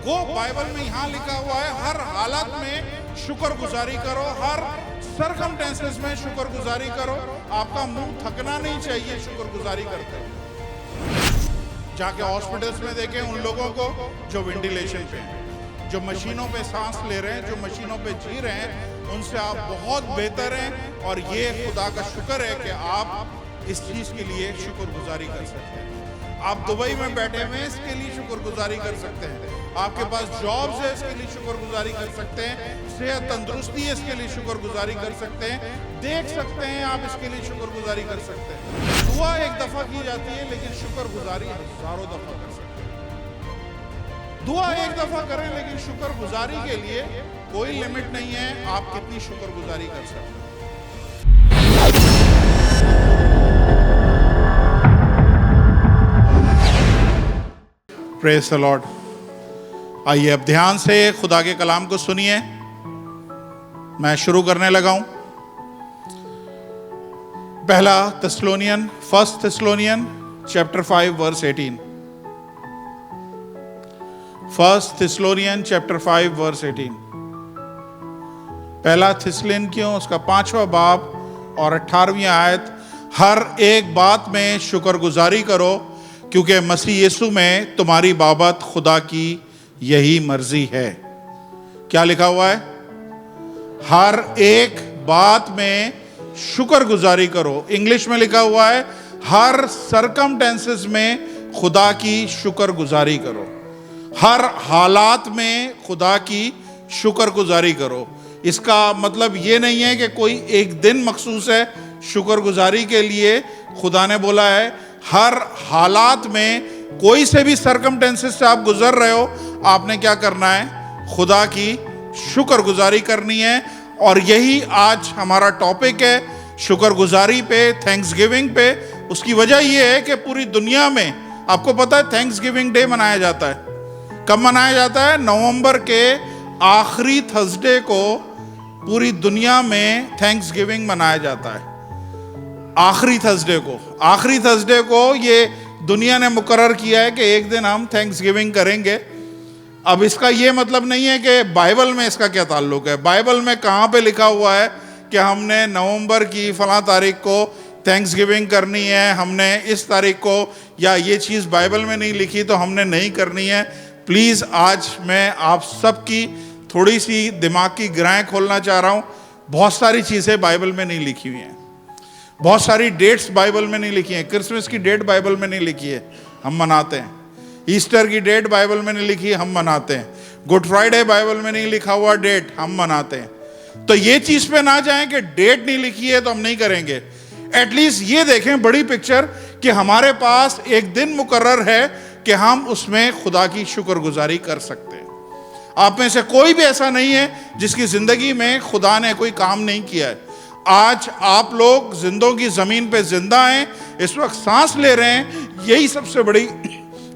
गो Bible में यहाँ लिखा हुआ है, हर हालत में शुक्रगुजारी करो, हर सरकमस्टेंसेस में शुक्रगुजारी करो। आपका मुंह थकना नहीं चाहिए शुक्रगुजारी करते हुए। जाके हॉस्पिटल्स में देखें उन लोगों को जो वेंटिलेशन पे हैं, जो मशीनों पे सांस ले रहे हैं, जो मशीनों पे जी रहे हैं, उनसे आप बहुत बेहतर हैं। और ये खुदा का शुक्र है कि आप इस चीज के लिए शुक्रगुजारी कर सकते हैं। आप दुबई में बैठे हुए हैं, इसके लिए शुक्रगुजारी कर सकते हैं। आपके पास जॉब्स है, इसके लिए शुक्रगुजारी कर सकते हैं। सेहत तंदुरुस्ती है, इसके लिए शुक्रगुजारी कर सकते हैं। देख सकते हैं आप, इसके लिए शुक्रगुजारी कर सकते हैं। दुआ एक दफा की जाती है, लेकिन शुक्रगुजारी हजारों दफा कर सकते हैं। दुआ एक दफा करें, लेकिन शुक्रगुजारी के लिए कोई लिमिट नहीं है। आप कितनी शुक्रगुजारी कर सकते हैं। Praise the Lord. आइए अब ध्यान से खुदा के कलाम को सुनिए। मैं शुरू करने लगा हूं। पहला Thessalonian, first Thessalonian chapter 5 verse 18। First Thessalonian chapter 5 verse 18। पहला थिस्सलुनीकियों उसका 5वां बाब और 18वीं आयत। हर एक बात में शुक्रगुजारी करो, क्योंकि मसीह यीशु में तुम्हारी बाबत खुदा की यही मर्जी है। क्या लिखा हुआ है? हर एक बात में शुक्रगुजारी करो। इंग्लिश में लिखा हुआ है हर सरकमस्टेंसेस में खुदा की शुक्रगुजारी करो। हर हालात में खुदा की शुक्रगुजारी करो। इसका मतलब ये नहीं है कि कोई एक दिन मखसूस है शुक्रगुजारी के लिए। खुदा ने बोला है हर हालात में, कोई से भी सरकमस्टेंसेस से आप गुजर रहे हो, आपने क्या करना है? खुदा की शुक्रगुजारी करनी है। और यही आज हमारा टॉपिक है, शुक्रगुजारी पे, थैंक्सगिविंग पे। उसकी वजह यह है कि पूरी दुनिया में, आपको पता है थैंक्सगिविंग डे मनाया जाता है। कब मनाया जाता है? नवंबर के आखिरी थर्सडे को पूरी दुनिया में थैंक्सगिविंग मनाया जाता है। आखिरी थर्सडे को ये दुनिया ने मुकर्रर किया है कि एक दिन हम थैंक्सगिविंग करेंगे। अब इसका ये मतलब नहीं है कि बाइबल में इसका क्या ताल्लुक है। बाइबल में कहाँ पे लिखा हुआ है कि हमने नवंबर की फलां तारीख को थैंक्सगिविंग करनी है, हमने इस तारीख को, या ये चीज़ बाइबल में नहीं लिखी तो हमने नहीं करनी है। प्लीज़ आज मैं आप सबकी थोड़ी सी दिमाग की गिराएं खोलना चाह रहा हूँ। बहुत सारी चीज़ें बाइबल में नहीं लिखी हुई हैं। बहुत सारी डेट्स बाइबल में नहीं लिखी हैं। क्रिसमस की डेट बाइबल में नहीं लिखी है, हम मनाते हैं। ईस्टर की डेट बाइबल में नहीं लिखी है, हम मनाते हैं। गुड फ्राइडे बाइबल में नहीं लिखा हुआ डेट, हम मनाते हैं। तो ये चीज़ पे ना जाएं कि डेट नहीं लिखी है तो हम नहीं करेंगे। एटलीस्ट ये देखें बड़ी पिक्चर कि हमारे पास एक दिन मुकर्रर है कि हम उसमें खुदा की शुक्रगुजारी कर सकते हैं। आप में से कोई भी ऐसा नहीं है जिसकी ज़िंदगी में खुदा ने कोई काम नहीं किया है। आज आप लोग जिंदों की ज़मीन पे जिंदा हैं, इस वक्त सांस ले रहे हैं। यही सबसे बड़ी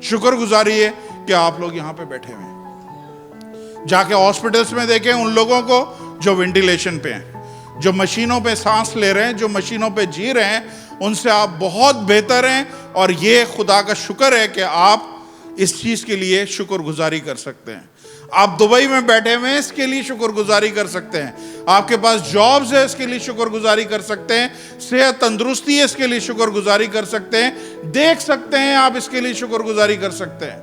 शुक्रगुजारी है कि आप लोग यहाँ पे बैठे हुए हैं। जाके हॉस्पिटल्स में देखें उन लोगों को जो वेंटिलेशन पे हैं, जो मशीनों पे सांस ले रहे हैं, जो मशीनों पे जी रहे हैं, उनसे आप बहुत बेहतर हैं। और ये खुदा का शुक्र है कि आप इस चीज़ के लिए शुक्रगुजारी कर सकते हैं। आप दुबई में बैठे हुए हैं, इसके लिए शुक्रगुजारी कर सकते हैं। आपके पास जॉब्स है, इसके लिए शुक्रगुजारी कर सकते हैं। सेहत तंदुरुस्ती है, इसके लिए शुक्रगुजारी कर सकते हैं। देख सकते हैं आप, इसके लिए शुक्रगुजारी कर सकते हैं।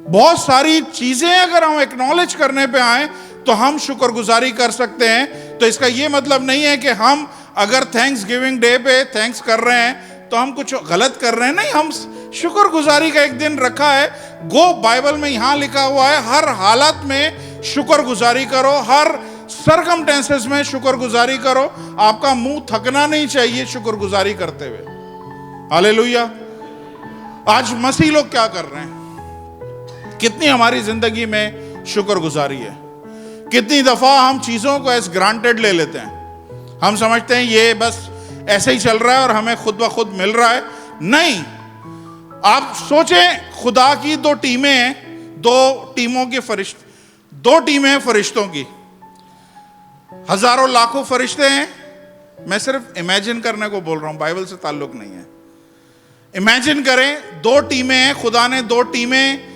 बहुत सारी चीजें अगर हम एक्नॉलेज करने पे आए तो हम शुक्रगुजारी कर सकते हैं। तो इसका यह मतलब नहीं है कि हम अगर थैंक्सगिविंग डे पे थैंक्स कर रहे हैं तो हम कुछ गलत कर रहे हैं। नहीं, हम शुक्रगुजारी का एक दिन रखा है। गो बाइबल में यहां लिखा हुआ है हर हालत में शुक्रगुजारी करो, हर सरकमस्टेंसेस में शुक्रगुजारी करो। आपका मुंह थकना नहीं चाहिए शुक्रगुजारी करते हुए। हालेलुया। आज मसीह लोग क्या कर रहे हैं? कितनी हमारी जिंदगी में शुक्रगुजारी है। कितनी दफा हम चीजों को एज ग्रांटेड ले लेते हैं। हम समझते हैं ये बस ऐसे ही चल रहा है और हमें खुद ब खुद मिल रहा है। नहीं, आप सोचें, खुदा की दो टीमें हैं, दो टीमें फरिश्तों की। हजारों लाखों फरिश्ते हैं। मैं सिर्फ इमेजिन करने को बोल रहा हूं, बाइबल से ताल्लुक नहीं है। इमेजिन करें, दो टीमें हैं। खुदा ने दो टीमें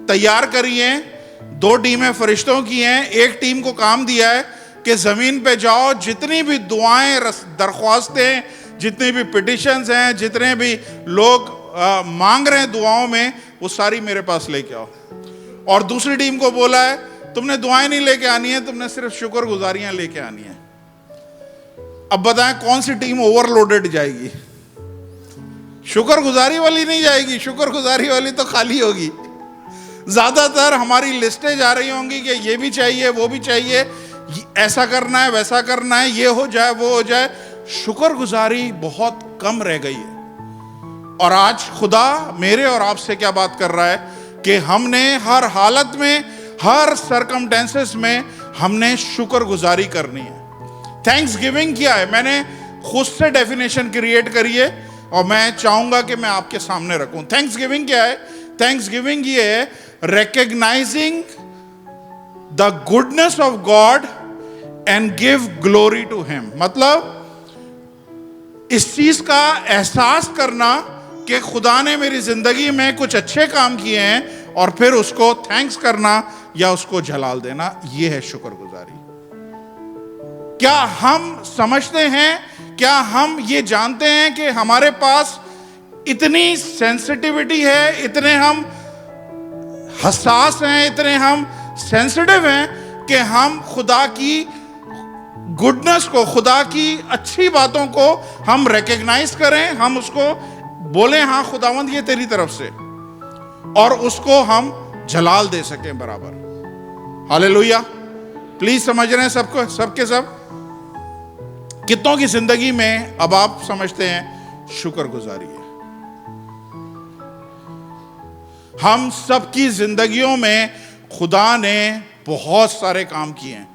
तैयार करी हैं, 2 टीमें फरिश्तों की हैं। एक टीम को काम दिया है कि ज़मीन पे जाओ, जितनी भी दुआएं, दरख्वास्तें, जितनी भी पिटिशंस हैं, जितने भी लोग मांग रहे हैं दुआओं में, वो सारी मेरे पास लेके आओ। और दूसरी टीम को बोला है तुमने दुआएं नहीं लेके आनी है, तुमने सिर्फ शुक्रगुजारियां लेके आनी है। अब बताएं कौन सी टीम ओवरलोडेड जाएगी? शुक्रगुजारी वाली नहीं जाएगी, शुक्रगुजारी वाली तो खाली होगी। ज्यादातर हमारी लिस्टें जा रही होंगी कि ये भी चाहिए, वो भी चाहिए, ऐसा करना है, वैसा करना है, ये हो जाए, वो हो जाए। शुक्रगुजारी बहुत कम रह गई है। और आज खुदा मेरे और आपसे क्या बात कर रहा है कि हमने हर हालत में, हर सरकमटेंसेस में हमने शुक्रगुजारी करनी है। थैंक्स गिविंग क्या है? मैंने खुद से डेफिनेशन क्रिएट करी है और मैं चाहूंगा कि मैं आपके सामने रखूं। थैंक्स गिविंग क्या है? थैंक्स गिविंग ये है recognising the goodness of God and give glory to him. मतलब इस चीज का एहसास करना कि खुदा ने मेरी जिंदगी में कुछ अच्छे काम किए हैं और फिर उसको थैंक्स करना या उसको जलाल देना, यह है शुक्रगुजारी। क्या हम समझते हैं, क्या हम ये जानते हैं कि हमारे पास इतनी सेंसिटिविटी है, इतने हम हसास हैं, इतने हम सेंसिटिव हैं कि हम खुदा की गुडनेस को, खुदा की अच्छी बातों को हम रिकॉग्नाइज करें, हम उसको बोले हाँ खुदावंद ये तेरी तरफ से, और उसको हम जलाल दे सकें बराबर। हालेलुया। प्लीज समझ रहे हैं सबको, सबके सब? कितनों की जिंदगी में अब आप समझते हैं शुक्रगुजारी है? हम सबकी जिंदगियों में खुदा ने बहुत सारे काम किए हैं।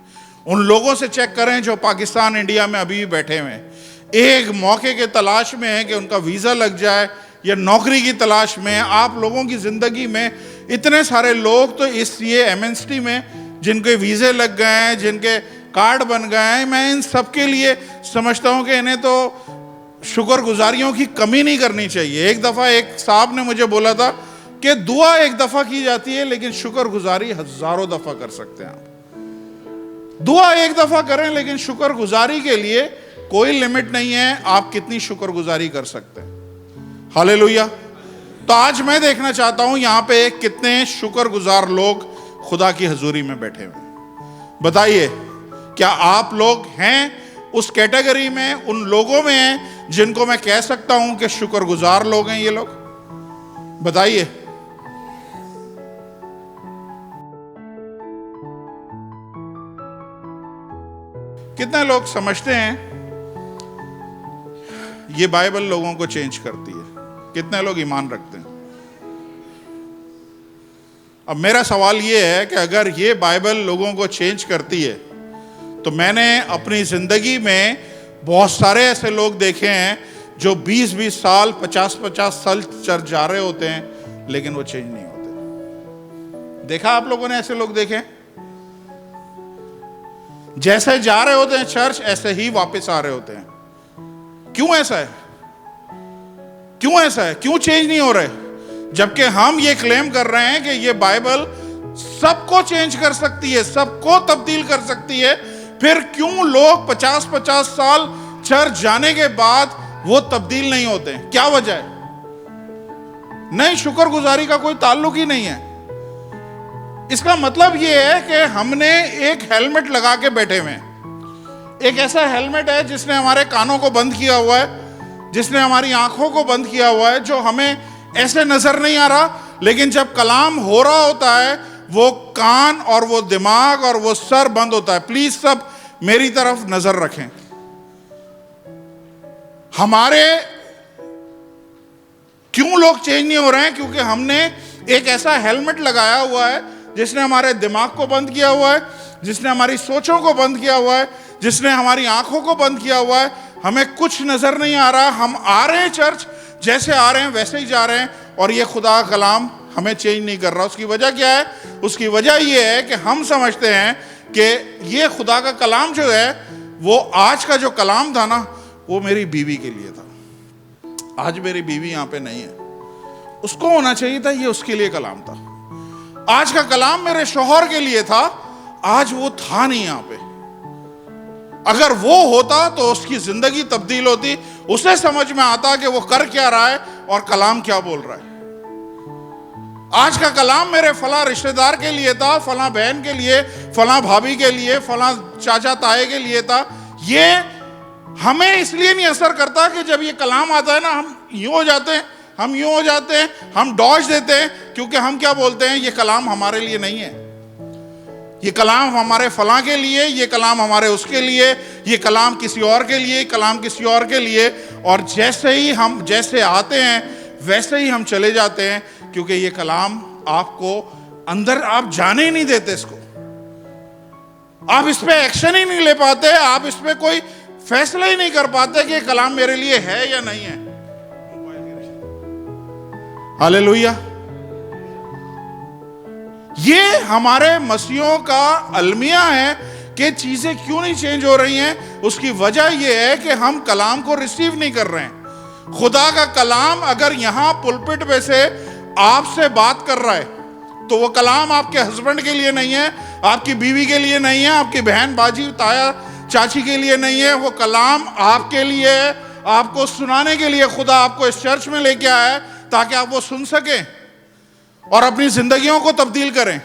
उन लोगों से चेक करें जो पाकिस्तान, इंडिया में अभी भी बैठे हुए हैं, एक मौके के तलाश में है कि उनका वीज़ा लग जाए, या नौकरी की तलाश में। आप लोगों की ज़िंदगी में इतने सारे लोग तो इस ये एमएनसी में जिनके वीज़े लग गए हैं, जिनके कार्ड बन गए हैं, मैं इन सब के लिए समझता हूँ कि इन्हें तो शुक्रगुजारियों की कमी नहीं करनी चाहिए। एक दफ़ा एक साहब ने मुझे बोला था कि दुआ एक दफ़ा की जाती है लेकिन शुक्रगुजारी हज़ारों दफ़ा कर सकते हैं आप। दुआ एक दफ़ा करें लेकिन शुक्रगुजारी के लिए कोई लिमिट नहीं है, आप कितनी शुक्रगुजारी कर सकते हैं। हालेलुया। तो आज मैं देखना चाहता हूं यहां पे कितने शुक्रगुजार लोग खुदा की हजूरी में बैठे हुए। बताइए, क्या आप लोग हैं उस कैटेगरी में, उन लोगों में हैं जिनको मैं कह सकता हूं कि शुक्रगुजार लोग हैं ये लोग? बताइए। कितने लोग समझते हैं ये बाइबल लोगों को चेंज करती है? कितने लोग ईमान रखते हैं? अब मेरा सवाल ये है कि अगर ये बाइबल लोगों को चेंज करती है तो मैंने अपनी जिंदगी में बहुत सारे ऐसे लोग देखे हैं जो 20-20 साल, 50-50 साल चर्च जा रहे होते हैं लेकिन वो चेंज नहीं होते। देखा आप लोगों ने ऐसे लोग देखे? जैसे जा रहे होते हैं चर्च ऐसे ही वापस आ रहे होते हैं। क्यों ऐसा है? क्यों ऐसा है? क्यों चेंज नहीं हो रहे? जबकि हम ये क्लेम कर रहे हैं कि ये बाइबल सबको चेंज कर सकती है, सबको तब्दील कर सकती है। फिर क्यों लोग 50-50 साल चर्च जाने के बाद वो तब्दील नहीं होते? क्या वजह है? नहीं, शुक्रगुजारी का कोई ताल्लुक ही नहीं है। इसका मतलब ये है कि हमने एक हेलमेट लगा के बैठे हुए हैं। एक ऐसा हेलमेट है जिसने हमारे कानों को बंद किया हुआ है, जिसने हमारी आंखों को बंद किया हुआ है, जो हमें ऐसे नजर नहीं आ रहा, लेकिन जब कलाम हो रहा होता है वो कान और वो दिमाग और वो सर बंद होता है। प्लीज सब मेरी तरफ नजर रखें। हमारे क्यों लोग चेंज नहीं हो रहे हैं? क्योंकि हमने एक ऐसा हेलमेट लगाया हुआ है जिसने हमारे दिमाग को बंद किया हुआ है, जिसने हमारी सोचों को बंद किया हुआ है, जिसने हमारी आंखों को बंद किया हुआ है। हमें कुछ नजर नहीं आ रहा। हम आ रहे हैं चर्च, जैसे आ रहे हैं वैसे ही जा रहे हैं, और ये खुदा का कलाम हमें चेंज नहीं कर रहा। उसकी वजह क्या है? उसकी वजह ये है कि हम समझते हैं कि ये खुदा का कलाम जो है, वो आज का जो कलाम था ना, वो मेरी बीवी के लिए था। आज मेरी बीवी यहाँ पे नहीं है, उसको होना चाहिए था, ये उसके लिए कलाम था। आज का कलाम मेरे शौहर के लिए था, आज वो था नहीं यहां पे। अगर वो होता तो उसकी जिंदगी तब्दील होती, उसे समझ में आता कि वो कर क्या रहा है और कलाम क्या बोल रहा है। आज का कलाम मेरे फला रिश्तेदार के लिए था, फला बहन के लिए, फला भाभी के लिए, फला चाचा ताए के लिए था। ये हमें इसलिए नहीं असर करता कि जब ये कलाम आता है ना, हम यूं हो जाते हैं, हम यूं हो जाते हैं, हम डॉज देते हैं, क्योंकि हम क्या बोलते हैं, ये कलाम हमारे लिए नहीं है, ये कलाम हमारे फलां के लिए, ये कलाम हमारे उसके लिए, ये कलाम किसी और के लिए, कलाम किसी और के लिए। और जैसे आते हैं वैसे ही हम चले जाते हैं, क्योंकि ये कलाम आपको अंदर आप जाने ही नहीं देते इसको, आप इस पे एक्शन ही नहीं ले पाते, आप इस पे कोई फैसला ही नहीं कर पाते कि ये कलाम मेरे लिए है या नहीं है। हालेलुया। ये हमारे मसीहों का अलमिया है कि चीजें क्यों नहीं चेंज हो रही हैं। उसकी वजह यह है कि हम कलाम को रिसीव नहीं कर रहे हैं। खुदा का कलाम अगर यहां पुलपिट पे से आपसे बात कर रहा है, तो वो कलाम आपके हस्बैंड के लिए नहीं है, आपकी बीवी के लिए नहीं है, आपकी बहन बाजी ताया चाची के लिए नहीं है। वो कलाम आपके लिए, आपको सुनाने के लिए खुदा आपको इस चर्च में लेके आया है, ताकि आप वो सुन सकें और अपनी जिंदगियों को तब्दील करें।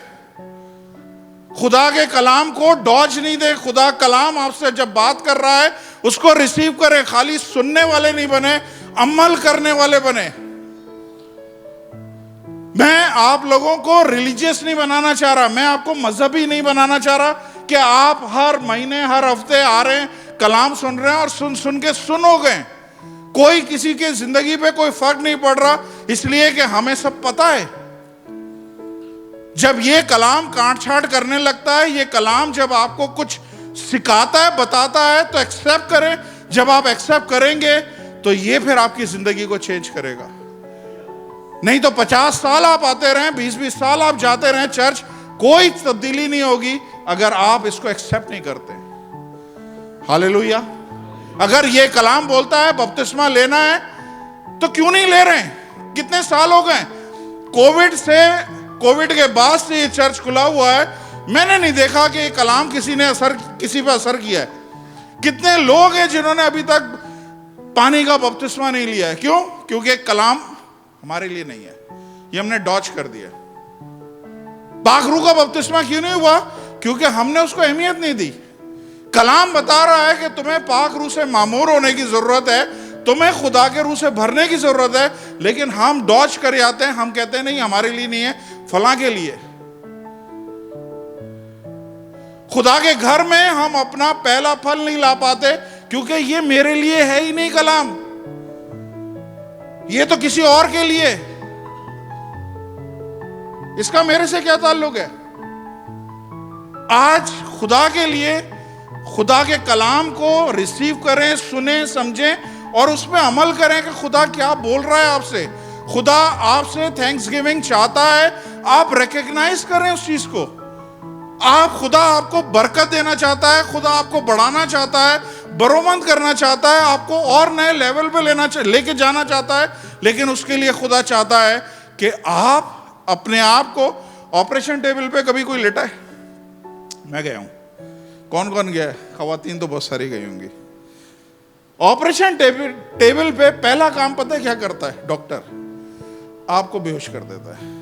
खुदा के कलाम को डॉज नहीं दे। खुदा कलाम आपसे जब बात कर रहा है उसको रिसीव करें। खाली सुनने वाले नहीं बने, अमल करने वाले बने। मैं आप लोगों को रिलीजियस नहीं बनाना चाह रहा, मैं आपको मजहबी नहीं बनाना चाह रहा कि आप हर महीने हर हफ्ते आ रहे हैं, कलाम सुन रहे हैं और सुन के सुनो गए। कोई किसी के जिंदगी पे कोई फर्क नहीं पड़ रहा, इसलिए कि हमें सब पता है। जब ये कलाम काट छाट करने लगता है, ये कलाम जब आपको कुछ सिखाता है, बताता है, तो एक्सेप्ट करें। जब आप एक्सेप्ट करेंगे तो ये फिर आपकी जिंदगी को चेंज करेगा। नहीं तो 50 साल आप आते रहें, 20-20 साल आप जाते रहें चर्च, कोई तब्दीली नहीं होगी अगर आप इसको एक्सेप्ट नहीं करते। हालेलुया। अगर ये कलाम बोलता है बपतिस्मा लेना है, तो क्यों नहीं ले रहे हैं? कितने साल हो गए कोविड के बाद से ये चर्च खुला हुआ है, मैंने नहीं देखा कि ये कलाम किसी पे असर किया है। कितने लोग हैं जिन्होंने अभी तक पानी का बपतिस्मा नहीं लिया है? क्यों? क्योंकि कलाम हमारे लिए नहीं है, ये हमने डॉज कर दिया। पाखरू का बपतिस्मा क्यों नहीं हुआ? क्योंकि हमने उसको अहमियत नहीं दी। कलाम बता रहा है कि तुम्हें पाक रूह से मामूर होने की जरूरत है, तुम्हें खुदा के रूह से भरने की जरूरत है, लेकिन हम डॉज कर जाते हैं। हम कहते हैं नहीं, हमारे लिए नहीं है, फलां के लिए। खुदा के घर में हम अपना पहला फल नहीं ला पाते, क्योंकि ये मेरे लिए है ही नहीं कलाम, ये तो किसी और के लिए। इसका मेरे से क्या ताल्लुक है? आज खुदा के लिए, खुदा के कलाम को रिसीव करें, सुने, समझें और उस पर अमल करें कि खुदा क्या बोल रहा है आपसे। खुदा आपसे थैंक्सगिविंग चाहता है, आप रिकॉग्नाइज करें उस चीज को। खुदा आपको बरकत देना चाहता है, खुदा आपको बढ़ाना चाहता है, बरोमंद करना चाहता है, आपको और नए लेवल पे लेके जाना चाहता है। लेकिन उसके लिए खुदा चाहता है कि आप अपने आप को ऑपरेशन टेबल पे कभी कोई लेटा है? मैं गया हूं। कौन कौन गया है? खवातीन तो बहुत सारी गई होंगी। ऑपरेशन टेबल पे पहला काम पता है क्या करता है? डॉक्टर आपको बेहोश कर देता है।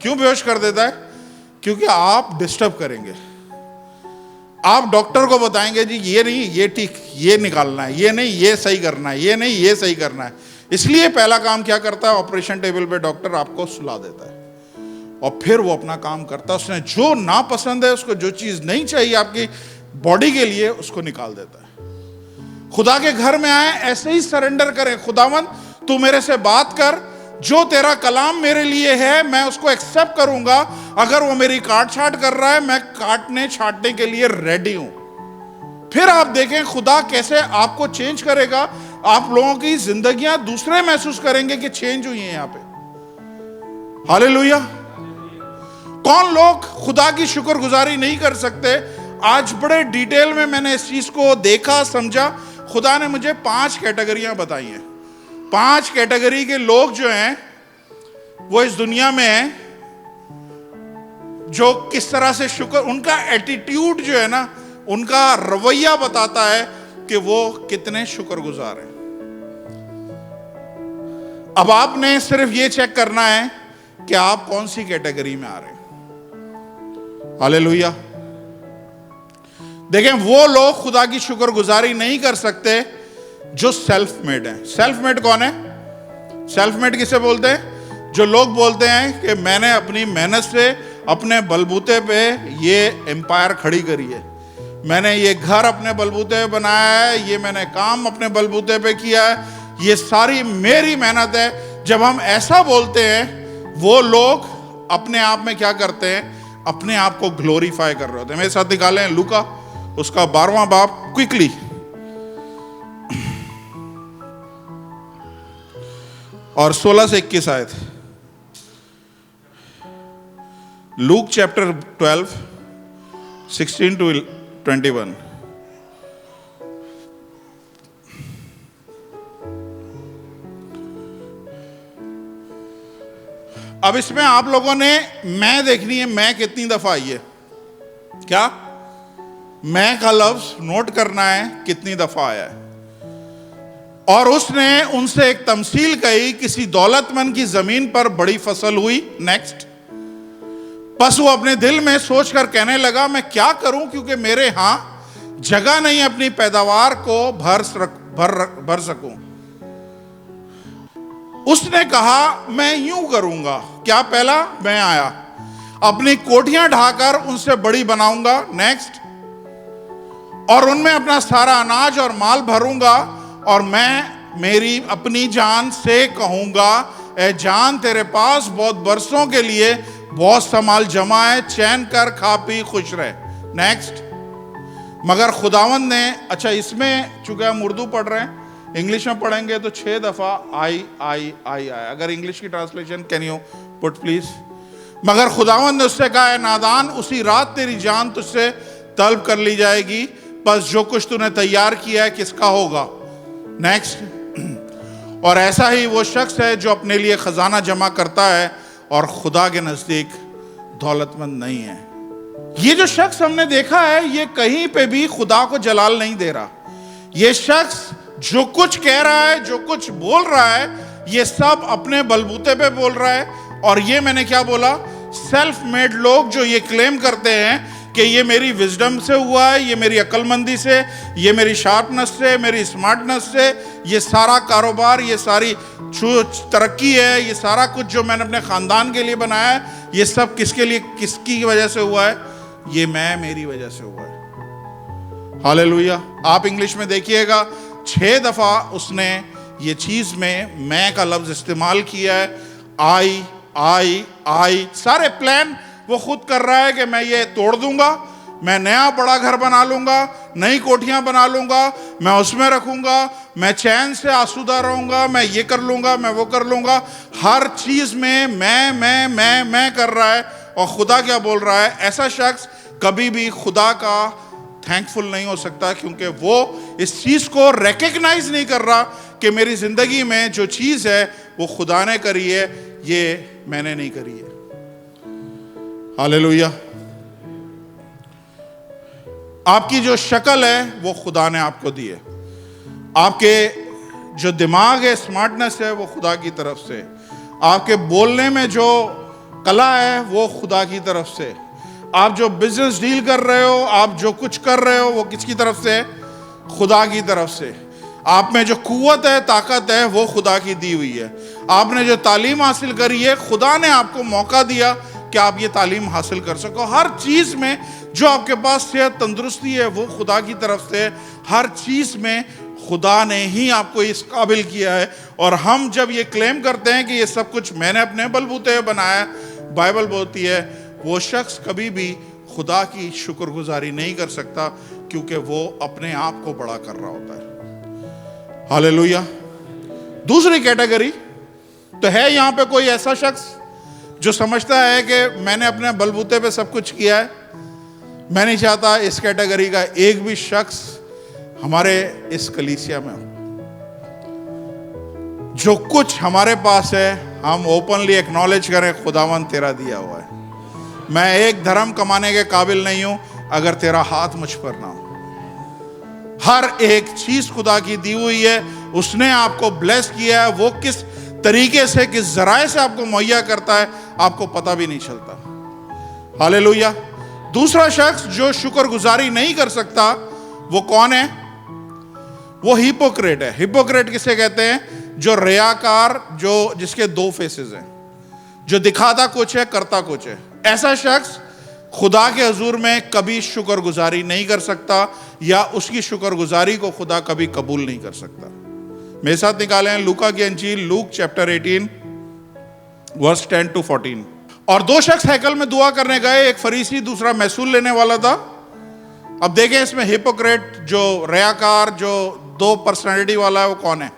क्यों बेहोश कर देता है? क्योंकि आप डिस्टर्ब करेंगे। आप डॉक्टर को बताएंगे जी ये नहीं, ये ठीक, ये निकालना है, ये नहीं, ये सही करना है, ये नहीं, ये सही करना है। इसलिए पहला काम क्या करता है? ऑपरेशन टेबल पे डॉक्टर आपको सुला देता है और फिर वो अपना काम करता है। उसने जो नापसंद है, उसको जो चीज नहीं चाहिए आपकी बॉडी के लिए, उसको निकाल देता है। खुदा के घर में आए ऐसे ही सरेंडर करें। खुदावंद तू मेरे से बात कर, जो तेरा कलाम मेरे लिए है मैं उसको एक्सेप्ट करूंगा। अगर वो मेरी काट छाट कर रहा है, मैं काटने छाटने के लिए रेडी हूं। फिर आप देखें खुदा कैसे आपको चेंज करेगा। आप लोगों की जिंदगियां दूसरे महसूस करेंगे कि चेंज हुई है यहां पे। हालेलुया। कौन लोग खुदा की शुक्रगुजारी नहीं कर सकते? आज बड़े डिटेल में मैंने इस चीज को देखा, समझा। खुदा ने मुझे 5 कैटेगरियां बताई हैं। 5 कैटेगरी के लोग जो हैं वो इस दुनिया में हैं। जो किस तरह से शुक्र, उनका एटीट्यूड जो है ना, उनका रवैया बताता है कि वो कितने शुक्रगुजार हैं। अब आपने सिर्फ ये चेक करना है कि आप कौन सी कैटेगरी में आ रहे हैं। हालेलुया। देखें, वो लोग खुदा की शुक्रगुजारी नहीं कर सकते जो सेल्फ मेड है। सेल्फ मेड कौन है? सेल्फ मेड किसे बोलते हैं? जो लोग बोलते हैं कि मैंने अपनी मेहनत से अपने बलबूते पे ये एम्पायर खड़ी करी है, मैंने ये घर अपने बलबूते पे बनाया है, ये मैंने काम अपने बलबूते पे किया है, ये सारी मेरी मेहनत है। जब हम ऐसा बोलते हैं, वो लोग अपने आप में क्या करते हैं? अपने आप को ग्लोरीफाई कर रहे होते हैं। मेरे साथ निकालें लूका उसका 12वां बाब क्विकली, और 16 से 21 आयत। Luke chapter 12 16 to 21। अब इसमें आप लोगों ने मैं देखनी है, मैं कितनी दफा आई है। क्या मैं का लफ्ज नोट करना है कितनी दफा आया है। और उसने उनसे एक तमसील कही, किसी दौलतमंद की जमीन पर बड़ी फसल हुई। नेक्स्ट, बस वो अपने दिल में सोचकर कहने लगा, मैं क्या करूं, क्योंकि मेरे यहां जगह नहीं अपनी पैदावार को भर सकूं। उसने कहा, मैं यूं करूंगा। क्या? पहला, मैं आया, अपनी कोठियां ढाकर उनसे बड़ी बनाऊंगा। नेक्स्ट, और उनमें अपना सारा अनाज और माल भरूंगा, और मैं मेरी अपनी जान से कहूंगा, ए जान, तेरे पास बहुत बरसों के लिए बहुत सा माल जमा है, चैन कर, खा पी, खुश रहे। नेक्स्ट, मगर खुदावंद ने, अच्छा इसमें चूंकि हम उर्दू पढ़ रहे हैं, इंग्लिश में पढ़ेंगे तो 6 दफा आई आई आई आई। अगर इंग्लिश की translation can you put please. मगर खुदावंद ने उससे कहा, नादान, उसी रात तेरी जान तुझसे तलब कर ली जाएगी, बस जो कुछ तूने तैयार किया है किसका होगा। नेक्स्ट, और ऐसा ही वो शख्स है जो अपने लिए खजाना जमा करता है और खुदा के नजदीक दौलतमंद नहीं है। ये जो शख्स हमने देखा है, ये कहीं पे भी खुदा को जलाल नहीं दे रहा। ये शख्स जो कुछ कह रहा है, जो कुछ बोल रहा है, ये सब अपने बलबूते पे बोल रहा है। और ये मैंने क्या बोला? सेल्फ मेड लोग जो ये क्लेम करते हैं कि ये मेरी विजडम से हुआ है, ये मेरी अक्लमंदी से, ये मेरी शार्पनेस से, मेरी स्मार्टनेस से, ये सारा कारोबार, ये सारी तरक्की है, ये सारा कुछ जो मैंने अपने खानदान के लिए बनाया है, ये सब किसके लिए, किसकी वजह से हुआ है? ये मेरी वजह से हुआ है। हालेलुया। आप इंग्लिश में देखिएगा, 6 दफा उसने ये चीज में मैं का लफ्ज इस्तेमाल किया है। आई आई आई। सारे प्लान वो खुद कर रहा है कि मैं ये तोड़ दूंगा, मैं नया बड़ा घर बना लूंगा, नई कोठियां बना लूंगा, मैं उसमें रखूंगा, मैं चैन से आसूदा रहूंगा, मैं ये कर लूंगा, मैं वो कर लूंगा। हर चीज में मैं कर रहा है। और खुदा क्या बोल रहा है? ऐसा शख्स कभी भी खुदा का थैंकफुल नहीं हो सकता, क्योंकि वो इस चीज को रिकग्नाइज नहीं कर रहा कि मेरी जिंदगी में जो चीज है वो खुदा ने करी है, ये मैंने नहीं करी है। हालेलुया। आपकी जो शक्ल है वो खुदा ने आपको दी है। आपके जो दिमाग है, स्मार्टनेस है, वो खुदा की तरफ से। आपके बोलने में जो कला है वो खुदा की तरफ से। आप जो बिजनेस डील कर रहे हो, आप जो कुछ कर रहे हो, वो किसकी तरफ से? खुदा की तरफ से। आप में जो कुव्वत है, ताकत है, वो खुदा की दी हुई है। आपने जो तालीम हासिल करी है, खुदा ने आपको मौका दिया कि आप ये तालीम हासिल कर सको। हर चीज में जो आपके पास सेहत, तंदुरुस्ती है, वो खुदा की तरफ से। हर चीज में खुदा ने ही आपको इस काबिल किया है। और हम जब ये क्लेम करते हैं कि ये सब कुछ मैंने अपने बलबूते बनाया, बाइबल बोलती है वो शख्स कभी भी खुदा की शुक्रगुजारी नहीं कर सकता, क्योंकि वो अपने आप को बड़ा कर रहा होता है। हालेलुया। दूसरी कैटेगरी तो है, यहां पे कोई ऐसा शख्स जो समझता है कि मैंने अपने बलबूते पे सब कुछ किया है। मैं नहीं चाहता इस कैटेगरी का एक भी शख्स हमारे इस कलीसिया में हो। जो कुछ हमारे पास है हम ओपनली एक्नॉलेज करें, खुदावन तेरा दिया हुआ है। मैं एक धर्म कमाने के काबिल नहीं हूं अगर तेरा हाथ मुझ पर ना हो। हर एक चीज खुदा की दी हुई है, उसने आपको ब्लेस किया है। वो किस तरीके से, किस जराए से आपको मुहैया करता है, आपको पता भी नहीं चलता। हालेलुया। दूसरा शख्स जो शुक्रगुजारी नहीं कर सकता, वो कौन है? वो हिपोक्रेट है। हिपोक्रेट किसे कहते हैं? जो रियाकार, जो जिसके दो फेसेस हैं, जो दिखाता कुछ है करता कुछ है। ऐसा शख्स खुदा के हजूर में कभी शुक्रगुजारी नहीं कर सकता, या उसकी शुक्रगुजारी को खुदा कभी कबूल नहीं कर सकता। मेरे साथ निकाले हैं लूका की अंजील, लूक चैप्टर 18 वर्स 10 to 14। और दो शख्स हैकल में दुआ करने गए, एक फरीसी, दूसरा महसूल लेने वाला था। अब देखें इसमें हिपोक्रेट, जो रियाकार, जो दो पर्सनैलिटी वाला है, वो कौन है?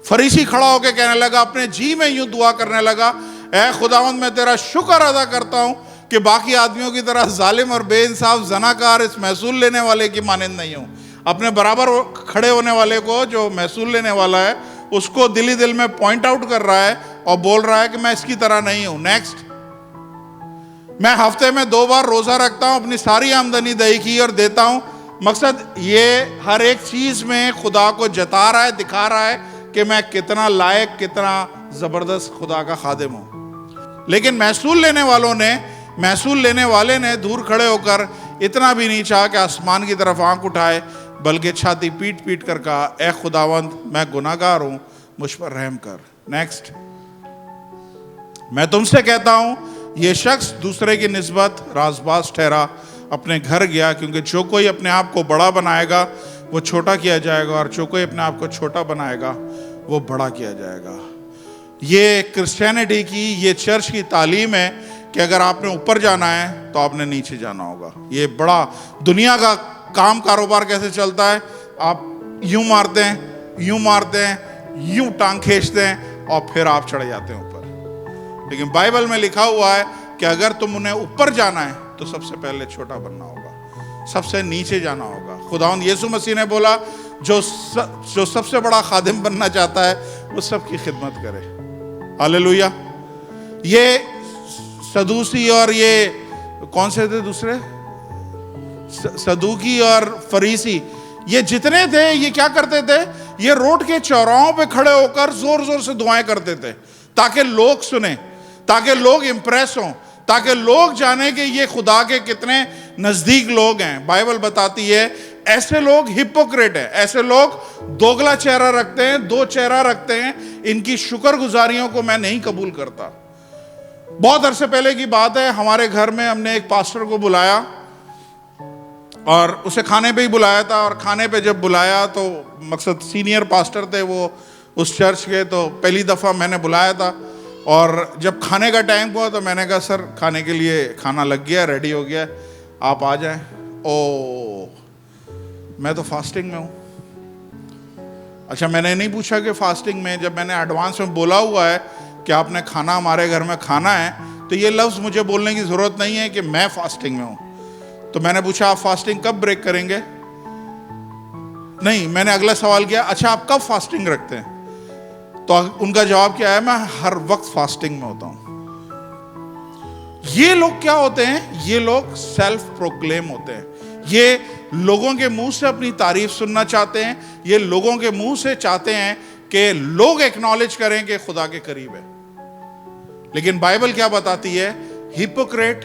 फरीसी खड़ा होकर कहने लगा, अपने जी में यूं दुआ करने लगा, ऐ खुदावंद मैं तेरा शुक्र अदा करता हूं कि बाकी आदमियों की तरह जालिम और बेइंसाफ जनाकार इस महसूल लेने वाले की मानंद नहीं हूं। अपने बराबर खड़े होने वाले को, जो महसूल लेने वाला है, उसको दिल ही दिल में पॉइंट आउट कर रहा है और बोल रहा है कि मैं इसकी तरह नहीं हूं। नेक्स्ट, मैं हफ्ते में 2 बार रोजा रखता हूं, अपनी सारी आमदनी दही की और देता हूं। मकसद ये हर एक चीज में खुदा को जता रहा है, दिखा रहा है कि मैं कितना लायक, कितना जबरदस्त खुदा का खादिम हूं। लेकिन महसूल लेने वाले ने दूर खड़े होकर इतना भी नहीं चाहा कि आसमान की तरफ आंख उठाए, बल्कि छाती पीट पीट कर कहा, ऐ खुदावंद मैं गुनाहगार हूं, मुझ पर रहम कर। नेक्स्ट, मैं तुमसे कहता हूं यह शख्स दूसरे की निस्बत राजबाज ठहरा, अपने घर गया, क्योंकि जो कोई अपने आप को बड़ा बनाएगा वो छोटा किया जाएगा, और जो कोई अपने आप को छोटा बनाएगा वो बड़ा किया जाएगा। ये क्रिश्चियनिटी की, ये चर्च की तालीम है कि अगर आपने ऊपर जाना है तो आपने नीचे जाना होगा। ये बड़ा दुनिया का काम कारोबार कैसे चलता है? आप यूं मारते हैं, यूं टांग खींचते हैं और फिर आप चढ़ जाते हैं ऊपर। लेकिन बाइबल में लिखा हुआ है कि अगर तुम उन्हें ऊपर जाना है तो सबसे पहले छोटा बनना होगा, सबसे नीचे जाना होगा। खुदावंद यीशु मसीह ने बोला, जो सबसे बड़ा खादिम बनना चाहता है वो सबकी खिदमत करे। हालेलुया। ये सदूसी और ये कौन से थे दूसरे, सदूकी और फरीसी, ये जितने थे, ये क्या करते थे? ये रोड के चौराहों पे खड़े होकर जोर जोर से दुआएं करते थे, ताकि लोग सुने, ताकि लोग इंप्रेस हों, ताकि लोग जाने कि ये खुदा के कितने नजदीक लोग हैं। बाइबल बताती है ऐसे लोग हिपोक्रेट हैं, ऐसे लोग दोगला चेहरा रखते हैं, दो चेहरा रखते हैं। इनकी शुक्रगुजारियों को मैं नहीं कबूल करता। बहुत अरसे पहले की बात है, हमारे घर में हमने एक पास्टर को बुलाया और उसे खाने पे ही बुलाया था। और खाने पे जब बुलाया तो मकसद सीनियर पास्टर थे वो उस चर्च के, तो पहली दफ़ा मैंने बुलाया था। और जब खाने का टाइम हुआ तो मैंने कहा, सर खाने के लिए खाना लग गया, रेडी हो गया, आप आ जाएं। ओ, मैं तो फास्टिंग में हूँ। अच्छा, मैंने नहीं पूछा कि फास्टिंग में, जब मैंने एडवांस में बोला हुआ है कि आपने खाना हमारे घर में खाना है, तो ये लफ्ज़ मुझे बोलने की ज़रूरत नहीं है कि मैं फास्टिंग में हूँ। तो मैंने पूछा, आप फास्टिंग कब ब्रेक करेंगे? नहीं, मैंने अगला सवाल किया, अच्छा आप कब फास्टिंग रखते हैं? तो उनका जवाब क्या है, मैं हर वक्त फास्टिंग में होता हूँ। ये लोग क्या होते हैं? ये लोग सेल्फ प्रोक्लेम होते हैं। ये लोगों के मुंह से अपनी तारीफ सुनना चाहते हैं। ये लोगों के मुंह से चाहते हैं कि लोग एक्नॉलेज करें कि खुदा के करीब है। लेकिन बाइबल क्या बताती है? हिपोक्रेट,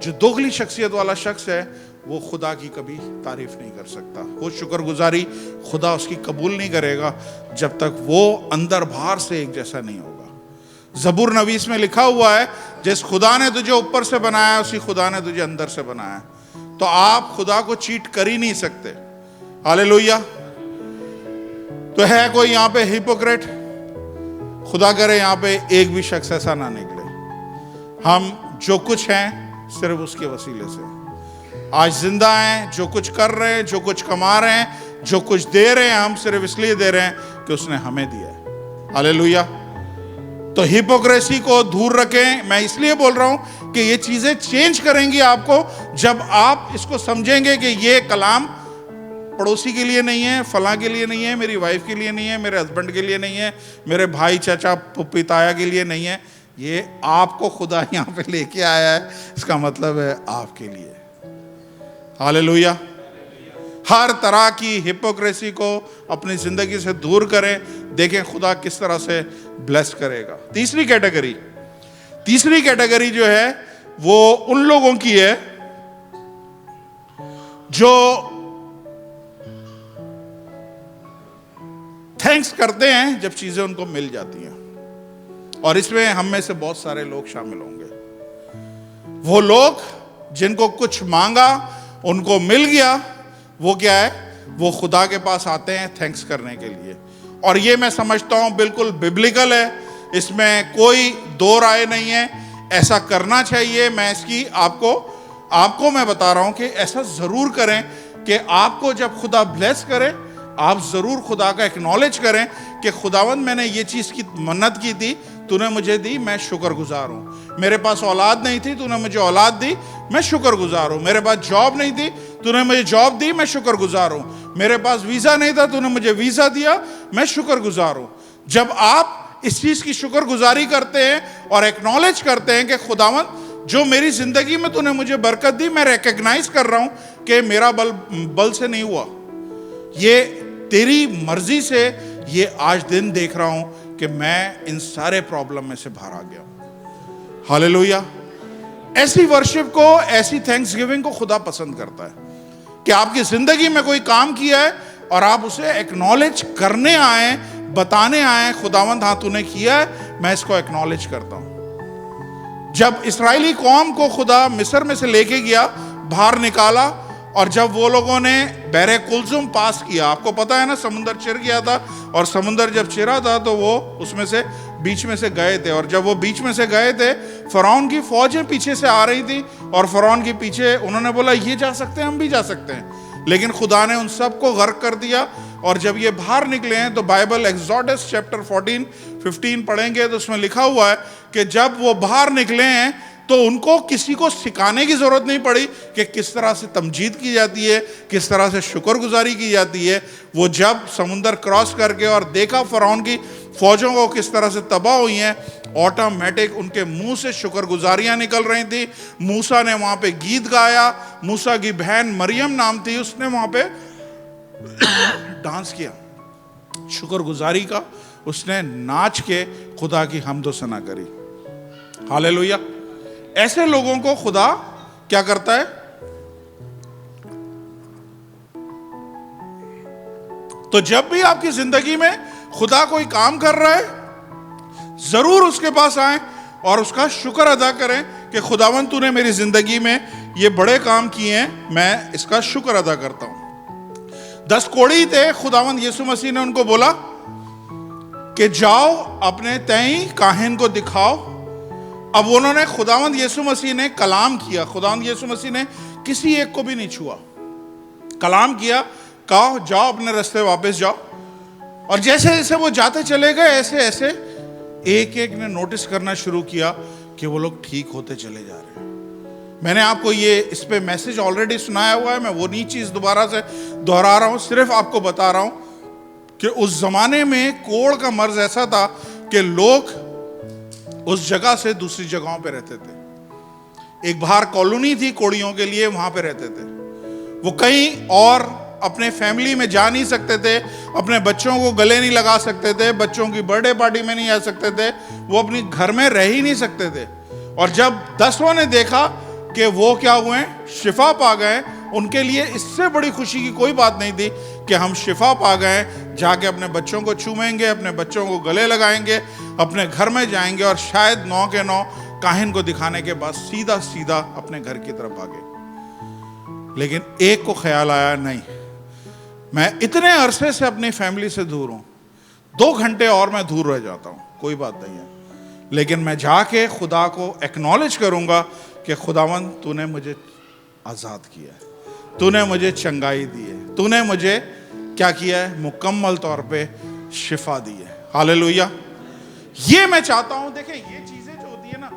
जो दोगली शख्सियत वाला शख्स है, वो खुदा की कभी तारीफ नहीं कर सकता। वो शुक्रगुजारी खुदा उसकी कबूल नहीं करेगा जब तक वो अंदर बाहर से एक जैसा नहीं होगा। ज़बूर नवीस में लिखा हुआ है, जिस खुदा ने तुझे ऊपर से बनाया उसी खुदा ने तुझे अंदर से बनाया। तो आप खुदा को चीट कर ही नहीं सकते। हालेलुया। तो है कोई यहाँ पे हिपोक्रेट? खुदा करे यहाँ पे एक भी शख्स ऐसा ना निकले। हम जो कुछ हैं सिर्फ उसके वसीले से आज जिंदा हैं, जो कुछ कर रहे हैं, जो कुछ कमा रहे हैं, जो कुछ दे रहे हैं, हम सिर्फ इसलिए दे रहे हैं कि उसने हमें दिया है। हालेलुया। तो हिपोक्रेसी को दूर रखें। मैं इसलिए बोल रहा हूं कि ये चीजें चेंज करेंगी आपको जब आप इसको समझेंगे कि ये कलाम पड़ोसी के लिए नहीं है, फलां के लिए नहीं है, मेरी वाइफ के लिए नहीं है, मेरे हस्बैंड के लिए नहीं है, मेरे भाई चाचा पुप्पी ताया के लिए नहीं है। ये आपको खुदा यहाँ पे लेके आया है, इसका मतलब है आपके लिए। हालेलुया। हर तरह की हिपोक्रेसी को अपनी जिंदगी से दूर करें, देखें खुदा किस तरह से ब्लेस करेगा। तीसरी कैटेगरी जो है वो उन लोगों की है जो थैंक्स करते हैं जब चीजें उनको मिल जाती हैं, और इसमें हम में से बहुत सारे लोग शामिल होंगे। वो लोग जिनको कुछ मांगा उनको मिल गया, वो क्या है, वो खुदा के पास आते हैं थैंक्स करने के लिए। और ये मैं समझता हूं बिल्कुल बिब्लिकल है, इसमें कोई दो राय नहीं है, ऐसा करना चाहिए। मैं इसकी आपको मैं बता रहा हूं कि ऐसा जरूर करें कि आपको जब खुदा ब्लेस करे, आप जरूर खुदा का एक्नॉलेज करें कि खुदावंद मैंने ये चीज की मन्नत की थी, तूने मुझे दी, मैं शुक्रगुजार हूं। मेरे पास औलाद नहीं थी, तूने मुझे औलाद दी, मैं शुक्रगुजार हूं। मेरे पास जॉब नहीं थी, तूने मुझे जॉब दी, मैं शुक्रगुजार हूं। मेरे पास वीजा नहीं था, तूने मुझे वीजा दिया, मैं शुक्रगुजार हूं। जब आप इस चीज की शुक्रगुजारी करते हैं और एक्नॉलेज करते हैं कि खुदावंद जो मेरी जिंदगी में तूने मुझे बरकत दी, मैं रिकॉग्नाइज कर रहा हूं कि मेरा बल से नहीं हुआ, ये तेरी मर्जी से ये आज दिन देख रहा हूं कि मैं इन सारे प्रॉब्लम में से बाहर आ गया। हालेलुया। ऐसी वर्शिप को, ऐसी थैंक्सगिविंग को खुदा पसंद करता है कि आपकी जिंदगी में कोई काम किया है और आप उसे एक्नॉलेज करने आए, बताने आए, खुदावंद हाँ तूने किया है, मैं इसको एक्नॉलेज करता हूं। जब इस्राएली कौम को खुदा मिस्र में से लेके गया, बाहर निकाला, और जब वो लोगों ने बहरे कुलजुम पास किया, आपको पता है ना समुंदर चिर गया था, और समुंदर जब चिरा था तो वो उसमें से बीच में से गए थे, और जब वो बीच में से गए थे फरौन की फौजें पीछे से आ रही थी, और फरौन के पीछे उन्होंने बोला ये जा सकते हैं, हम भी जा सकते हैं, लेकिन खुदा ने उन सबको गर्क कर दिया। और जब ये बाहर निकले हैं तो बाइबल एक्सोडस चैप्टर 14-15 पढ़ेंगे तो उसमें लिखा हुआ है कि जब वो बाहर निकले हैं तो उनको किसी को सिखाने की जरूरत नहीं पड़ी कि किस तरह से तमजीद की जाती है, किस तरह से शुक्रगुजारी की जाती है। वो जब समुंदर क्रॉस करके और देखा फरौन की फौजों को किस तरह से तबाह हुई हैं, ऑटोमेटिक उनके मुंह से शुक्रगुजारियां निकल रही थी। मूसा ने वहां पे गीत गाया, मूसा की बहन मरियम नाम थी, उसने वहां पे डांस किया शुक्रगुजारी का, उसने नाच के खुदा की हम्द व सना करी। हालेलुया। ऐसे लोगों को खुदा क्या करता है, तो जब भी आपकी जिंदगी में खुदा कोई काम कर रहा है, जरूर उसके पास आए और उसका शुक्र अदा करें कि खुदावंद तूने मेरी जिंदगी में ये बड़े काम किए हैं, मैं इसका शुक्र अदा करता हूं। 10 कोढ़ी थे, खुदावंद यीशु मसीह ने उनको बोला कि जाओ अपने तय काहिन को दिखाओ। अब उन्होंने, खुदावंद यीशु मसीह ने कलाम किया, खुदावंद यीशु मसीह ने किसी एक को भी नहीं छुआ, कलाम किया, कहा जाओ अपने रास्ते वापस जाओ। और जैसे जैसे वो जाते चले गए, ऐसे ऐसे एक एक ने नोटिस करना शुरू किया कि वो लोग ठीक होते चले जा रहे हैं। मैंने आपको ये इस पे मैसेज ऑलरेडी सुनाया हुआ है, मैं वो नहीं चीज दोबारा से दोहरा रहा हूं, सिर्फ आपको बता रहा हूं कि उस जमाने में कोढ़ का मर्ज ऐसा था कि लोग उस जगह से दूसरी जगहों पे रहते थे। एक बाहर कॉलोनी थी कोढ़ियों के लिए, वहां पे रहते थे। वो कहीं और अपने फैमिली में जा नहीं सकते थे, अपने बच्चों को गले नहीं लगा सकते थे, बच्चों की बर्थडे पार्टी में नहीं आ सकते थे, वो अपनी घर में रह ही नहीं सकते थे। और जब 10 ने देखा कि वो क्या हुए, शिफा पा गए, उनके लिए इससे बड़ी खुशी की कोई बात नहीं थी कि हम शिफा पा गए, जाके अपने बच्चों को छूमेंगे, अपने बच्चों को गले लगाएंगे, अपने घर में जाएंगे, और शायद 9 के 9 काहिन को दिखाने के बाद सीधा सीधा अपने घर की तरफ भागे। लेकिन एक को ख्याल आया, नहीं, मैं इतने अरसे से अपनी फैमिली से दूर हूं, 2 घंटे और मैं दूर रह जाता हूं, कोई बात नहीं है, लेकिन मैं जाके खुदा को एक्नॉलेज करूंगा कि खुदावंद तूने मुझे आजाद किया है, तूने मुझे चंगाई दी है, तूने मुझे क्या किया है, मुकम्मल तौर पे शिफा दी है। हालेलुया। ये मैं चाहता हूं। देखें, ये चीजें जो होती है ना,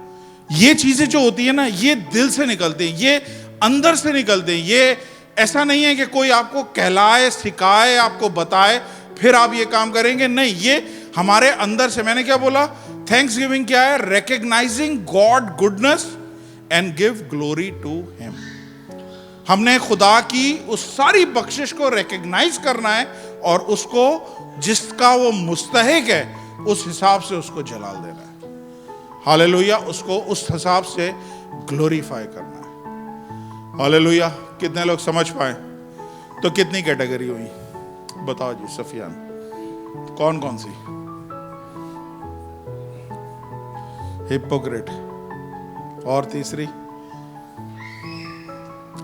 ये चीजें जो होती है ना, ये दिल से निकलती हैं, ये अंदर से निकलते हैं। ये ऐसा नहीं है कि कोई आपको कहलाए, सिखाए, आपको बताए फिर आप ये काम करेंगे, नहीं, ये हमारे अंदर से, मैंने क्या बोला, थैंक्स गिविंग क्या है? Recognising God goodness and give glory to him. हमने खुदा की उस सारी बख्शिश को रिकग्नाइज करना है और उसको जिसका वो मुस्तहिक है उस हिसाब से उसको जलाल देना है। हालेलुया, उसको उस हिसाब से ग्लोरीफाई करना है। हालेलुया। कितने लोग समझ पाए? तो कितनी कैटेगरी हुई बताओ जी सफियान, कौन कौन सी? हिपोक्रेट, और तीसरी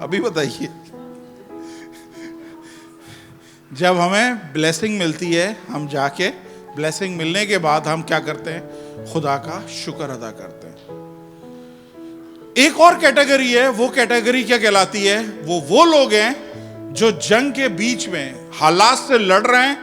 अभी बताइए। जब हमें ब्लेसिंग मिलती है, हम जाके ब्लेसिंग मिलने के बाद हम क्या करते हैं? खुदा का शुक्र अदा करते हैं। एक और कैटेगरी है, वो कैटेगरी क्या कहलाती है? वो लोग हैं जो जंग के बीच में हालात से लड़ रहे हैं,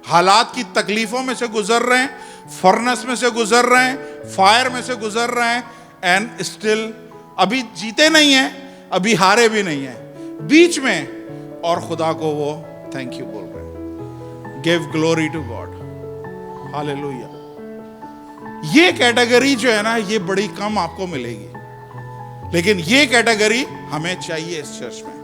हालात की तकलीफों में से गुजर रहे हैं, फर्नेस में से गुजर रहे हैं, फायर में से गुजर रहे हैं, एंड स्टिल अभी जीते नहीं हैं, अभी हारे भी नहीं हैं, बीच में, और खुदा को वो थैंक यू बोल रहे हैं। Give glory to God. Hallelujah. ये कैटेगरी जो है ना, ये बड़ी कम आपको मिलेगी, लेकिन ये कैटेगरी हमें चाहिए इस चर्च में।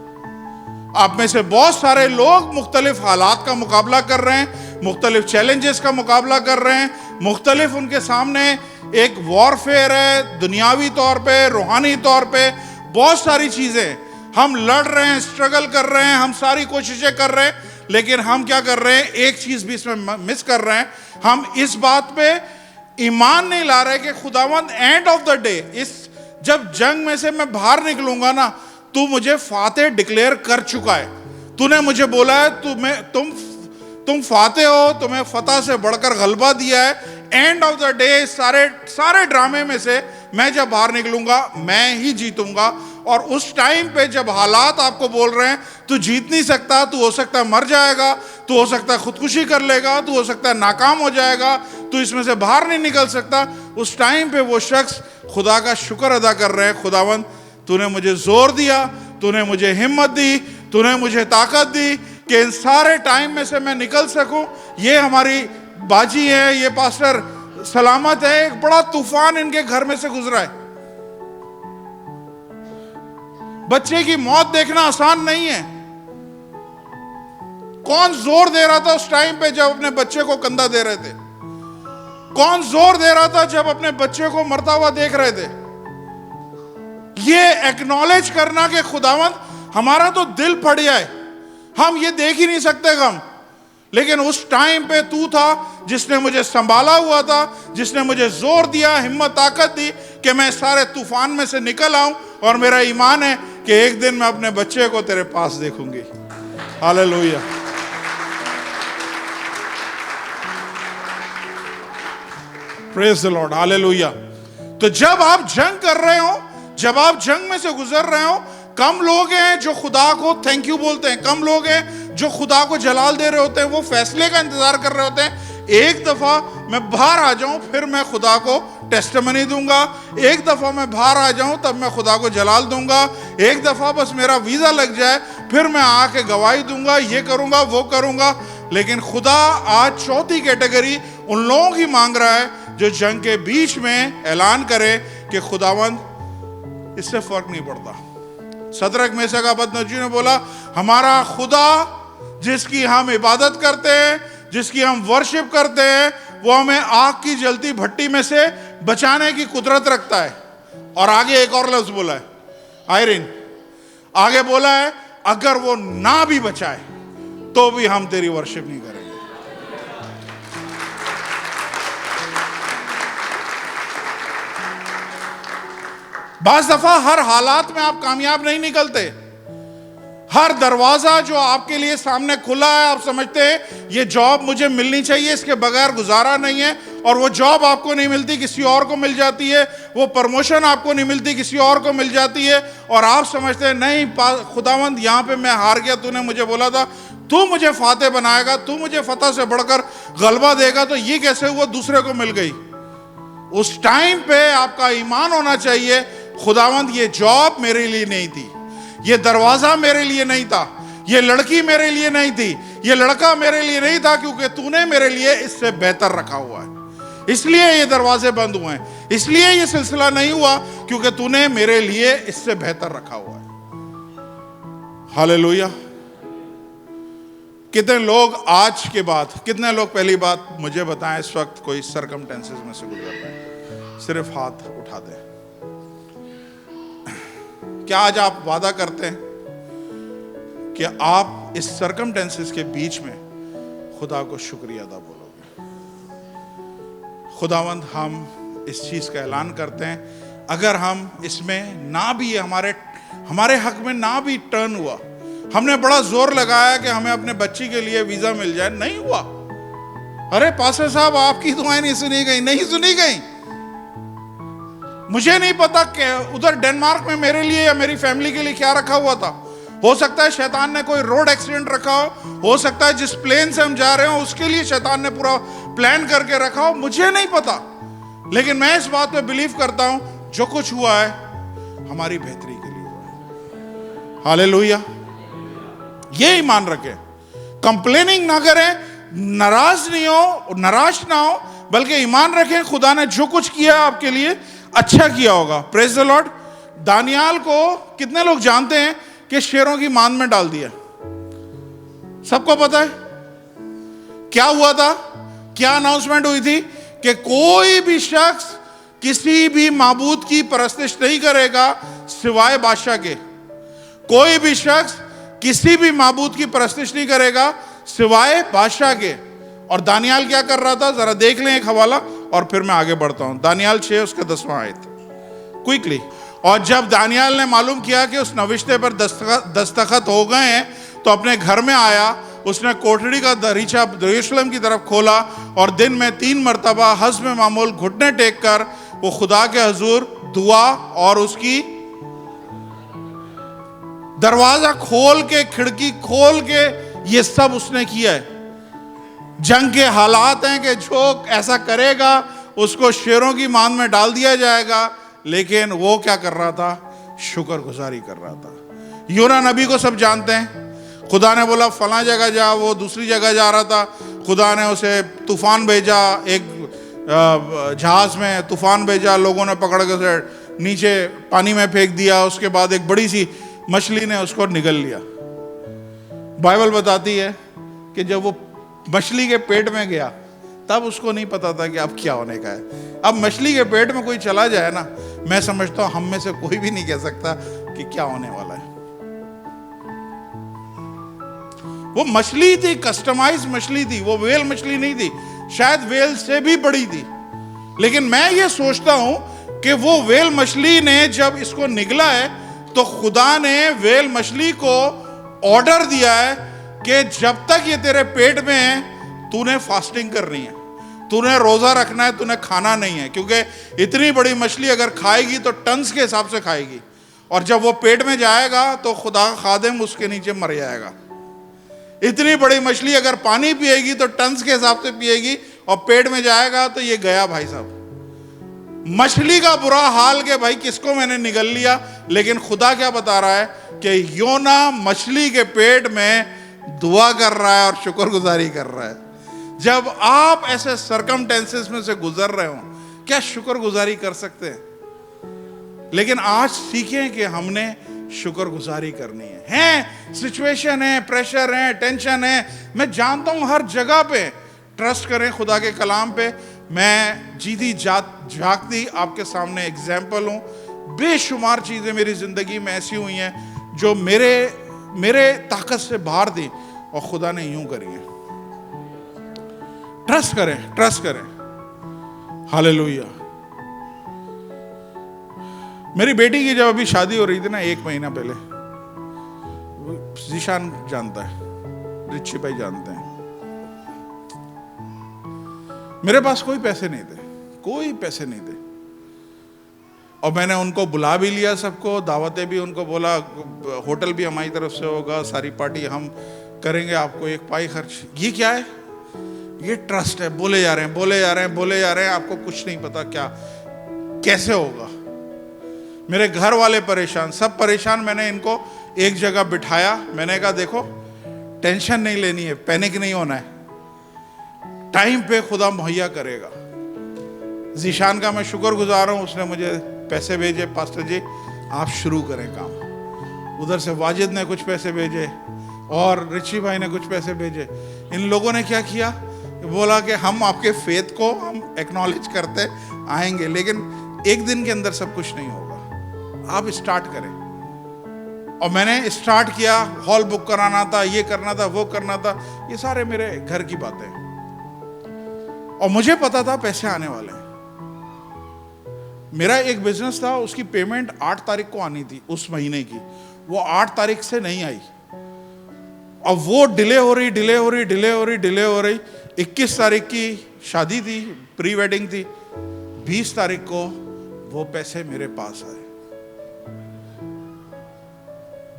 आप में से बहुत सारे लोग मुख्तलिफ हालात का मुकाबला कर रहे हैं, मुख्तलिफ चैलेंजेस का मुकाबला कर रहे हैं, मुख्तलिफ उनके सामने एक वॉरफेयर है, दुनियावी तौर पे, रूहानी तौर पे, बहुत सारी चीजें हम लड़ रहे हैं, स्ट्रगल कर रहे हैं, हम सारी कोशिशें कर रहे हैं, लेकिन हम क्या कर रहे हैं? एक चीज भी इसमें मिस कर रहे हैं। हम इस बात पे ईमान नहीं ला रहे कि खुदावंद एंड ऑफ द डे, इस जब जंग में से मैं बाहर निकलूंगा ना, तू मुझे फातेह डिक्लेयर कर चुका है, तूने मुझे बोला है तुम फातेह हो, तुम्हें फतह से बढ़कर गलबा दिया है। एंड ऑफ द डे सारे ड्रामे में से मैं जब बाहर निकलूंगा मैं ही जीतूंगा। और उस टाइम पे जब हालात आपको बोल रहे हैं तू जीत नहीं सकता, तू हो सकता है मर जाएगा, तू हो सकता है खुदकुशी कर लेगा, तू हो सकता है नाकाम हो जाएगा, तू इसमें से बाहर नहीं निकल सकता, उस टाइम पे वो शख्स खुदा का शुक्र अदा कर रहे हैं, खुदावंद तूने मुझे जोर दिया, तूने मुझे हिम्मत दी, तूने मुझे ताकत दी कि इन सारे टाइम में से मैं निकल सकूं। ये हमारी बाजी है, ये पास्टर सलामत है, एक बड़ा तूफान इनके घर में से गुजरा है। बच्चे की मौत देखना आसान नहीं है। कौन जोर दे रहा था उस टाइम पे जब अपने बच्चे को कंधा दे रहे थे? कौन जोर दे रहा था जब अपने बच्चे को मरता हुआ देख रहे थे? ये एक्नॉलेज करना कि खुदावंद हमारा तो दिल फट जाए, हम ये देख ही नहीं सकते गम, लेकिन उस टाइम पे तू था जिसने मुझे संभाला हुआ था, जिसने मुझे जोर दिया, हिम्मत ताकत दी कि मैं सारे तूफान में से निकल आऊं। और मेरा ईमान है कि एक दिन मैं अपने बच्चे को तेरे पास देखूंगी। Hallelujah. Praise the Lord. Hallelujah. तो जब आप जंग कर रहे हो, जब आप जंग में से गुजर रहे हो, कम लोग हैं जो खुदा को थैंक यू बोलते हैं, कम लोग हैं जो खुदा को जलाल दे रहे होते हैं, वो फैसले का इंतजार कर रहे होते हैं। एक दफा मैं बाहर आ जाऊं फिर मैं खुदा को टेस्टिमनी दूंगा, एक दफा मैं बाहर आ जाऊं तब मैं खुदा को जलाल दूंगा, एक दफा बस मेरा वीजा लग जाए फिर मैं आके गवाही दूंगा, ये करूंगा वो करूंगा। लेकिन खुदा आज चौथी कैटेगरी उन लोगों की मांग रहा है जो जंग के बीच में ऐलान करे कि खुदावंद इससे फर्क नहीं पड़ता। सदरक मेशक अबेदनगो ने बोला, हमारा खुदा जिसकी हम इबादत करते हैं, जिसकी हम वर्शिप करते हैं, वो हमें आग की जलती भट्टी में से बचाने की कुदरत रखता है। और आगे एक और लफ्ज बोला है, आयरिन आगे बोला है, अगर वो ना भी बचाए तो भी हम तेरी वर्शिप नहीं करेंगे। बाज़ दफा हर हालात में आप कामयाब नहीं निकलते। हर दरवाजा जो आपके लिए सामने खुला है, आप समझते हैं ये जॉब मुझे मिलनी चाहिए, इसके बगैर गुजारा नहीं है, और वो जॉब आपको नहीं मिलती, किसी और को मिल जाती है, वो प्रमोशन आपको नहीं मिलती, किसी और को मिल जाती है, और आप समझते हैं नहीं खुदावंद यहाँ पे मैं हार गया, तूने मुझे बोला था तू मुझे फातेह बनाएगा, तू मुझे फतह से बढ़कर गलबा देगा, तो ये कैसे हुआ दूसरे को मिल गई। उस टाइम पे आपका ईमान होना चाहिए, खुदावंद ये जॉब मेरे लिए नहीं थी, ये दरवाजा मेरे लिए नहीं था, ये लड़की मेरे लिए नहीं थी, ये लड़का मेरे लिए नहीं था क्योंकि तूने मेरे लिए इससे बेहतर रखा हुआ है, इसलिए ये दरवाजे बंद हुए हैं, इसलिए ये सिलसिला नहीं हुआ क्योंकि तूने मेरे लिए इससे बेहतर रखा हुआ है। हालेलुया। कितने लोग आज के बाद, कितने लोग पहली बात मुझे बताएं इस वक्त कोई सरकमटेंसेस में से गुजर रहे हैं? सिर्फ हाथ उठा दें। क्या आज आप वादा करते हैं कि आप इस सरकमटेंसेस के बीच में खुदा को शुक्रिया अदा बोलोगे? खुदावंद, हम इस चीज का ऐलान करते हैं, अगर हम इसमें ना भी हमारे हक में ना भी टर्न हुआ, हमने बड़ा जोर लगाया कि हमें अपने बच्ची के लिए वीजा मिल जाए, नहीं हुआ। अरे पास्टर साहब, आपकी दुआएं नहीं सुनी गई, नहीं सुनी गई। मुझे नहीं पता कि उधर डेनमार्क में मेरे लिए या मेरी फैमिली के लिए क्या रखा हुआ था। हो सकता है शैतान ने कोई रोड एक्सीडेंट रखा हो सकता है जिस प्लेन से हम जा रहे हो उसके लिए शैतान ने पूरा प्लान करके रखा हो, मुझे नहीं पता। लेकिन मैं इस बात पे बिलीव करता हूं, जो कुछ हुआ है हमारी बेहतरी के लिए हुआ है। हालेलुया। ये ईमान रखें, कंप्लेनिंग ना करें, नाराज नहीं हो, निराश ना हो, बल्कि ईमान रखें खुदा ने जो कुछ किया आपके लिए अच्छा किया होगा। Praise the Lord. दानियाल को कितने लोग जानते हैं कि शेरों की मांद में डाल दिया? सबको पता है क्या हुआ था, क्या अनाउंसमेंट हुई थी कि कोई भी शख्स किसी भी माबूद की परस्तिश नहीं करेगा सिवाय बादशाह के। कोई भी शख्स किसी भी माबूद की परस्तिश नहीं करेगा सिवाय बादशाह के। और दानियाल क्या कर रहा था, जरा देख लें एक हवाला और फिर मैं आगे बढ़ता हूं। दानियाल 6 उसका 10वां आयत क्विकली। और जब दानियाल ने मालूम किया कि उस नविश्ते पर दस्तखत हो गए हैं तो अपने घर में आया, उसने कोठड़ी का दरीचा यरूशलेम की तरफ खोला और दिन में 3 मरतबा हस्ब मामूल घुटने टेक कर वो खुदा के हजूर दुआ और उसकी दरवाजा खोल के, खिड़की खोल के, ये सब उसने किया है। जंग के हालात हैं कि जो ऐसा करेगा उसको शेरों की मांद में डाल दिया जाएगा, लेकिन वो क्या कर रहा था? शुक्रगुजारी कर रहा था। योना नबी को सब जानते हैं। खुदा ने बोला फला जगह जा, वो दूसरी जगह जा रहा था, खुदा ने उसे तूफान भेजा, एक जहाज में तूफान भेजा, लोगों ने पकड़ के उसे नीचे पानी में फेंक दिया। उसके बाद एक बड़ी सी मछली ने उसको निगल लिया। बाइबल बताती है कि जब वो मछली के पेट में गया तब उसको नहीं पता था कि अब क्या होने का है। अब मछली के पेट में कोई चला जाए ना, मैं समझता हूं हम में से कोई भी नहीं कह सकता कि क्या होने वाला है। वो मछली थी, कस्टमाइज मछली थी, वो वेल मछली नहीं थी, शायद वेल से भी बड़ी थी। लेकिन मैं ये सोचता हूं कि वो वेल मछली ने जब इसको निगला है तो खुदा ने वेल मछली को ऑर्डर दिया है कि जब तक ये तेरे पेट में है तूने फास्टिंग करनी है, तूने रोजा रखना है, तूने खाना नहीं है। क्योंकि इतनी बड़ी मछली अगर खाएगी तो टन्स के हिसाब से खाएगी, और जब वो पेट में जाएगा तो खुदा खादिम उसके नीचे मर जाएगा। इतनी बड़ी मछली अगर पानी पिएगी तो टन्स के हिसाब से पिएगी, और पेट में जाएगा तो ये गया भाई साहब। मछली का बुरा हाल के भाई किसको मैंने निगल लिया। लेकिन खुदा क्या बता रहा है कि योना मछली के पेट में दुआ कर रहा है और शुक्रगुजारी कर रहा है। जब आप ऐसे सरकमटेंसेस में से गुजर रहे हो, क्या शुक्रगुजारी कर सकते हैं? लेकिन आज सीखें कि हमने शुक्रगुजारी करनी है। सिचुएशन है, प्रेशर है, टेंशन है, मैं जानता हूं हर जगह पे। ट्रस्ट करें खुदा के कलाम पे। मैं जीती जागती आपके सामने एग्जाम्पल हूं। बेशुमार चीजें मेरी जिंदगी में ऐसी हुई हैं जो मेरे ताकत से बाहर थी और खुदा ने यूं करी है। ट्रस्ट करें, ट्रस्ट करें। हालेलुया। मेरी बेटी की जब अभी शादी हो रही थी ना, 1 महीना पहले, जीशान जानता है, रिची भाई जानते हैं, मेरे पास कोई पैसे नहीं थे, कोई पैसे नहीं थे। और मैंने उनको बुला भी लिया, सबको दावतें भी, उनको बोला होटल भी हमारी तरफ से होगा, सारी पार्टी हम करेंगे, आपको एक पाई खर्च। ये क्या है? ये ट्रस्ट है। बोले जा रहे हैं, बोले जा रहे हैं, बोले जा रहे हैं, आपको कुछ नहीं पता क्या कैसे होगा। मेरे घर वाले परेशान, सब परेशान। मैंने इनको एक जगह बिठाया, मैंने कहा देखो टेंशन नहीं लेनी है, पैनिक नहीं होना है। टाइम पे खुदा मुहैया करेगा। जीशान का मैं शुक्रगुजार हूं, उसने मुझे पैसे भेजे, पास्टर जी आप शुरू करें काम। उधर से वाजिद ने कुछ पैसे भेजे और रिची भाई ने कुछ पैसे भेजे। इन लोगों ने क्या किया, बोला कि हम आपके फेथ को हम एक्नॉलेज करते आएंगे, लेकिन एक दिन के अंदर सब कुछ नहीं होगा, आप स्टार्ट करें। और मैंने स्टार्ट किया, हॉल बुक कराना था, ये करना था, वो करना था, ये सारे मेरे घर की बातें। और मुझे पता था पैसे आने वाले हैं। मेरा एक बिजनेस था, उसकी पेमेंट 8 तारीख को आनी थी उस महीने की, वो 8 तारीख से नहीं आई और वो डिले हो रही। 21 तारीख की शादी थी, प्री वेडिंग थी, 20 तारीख को वो पैसे मेरे पास आए।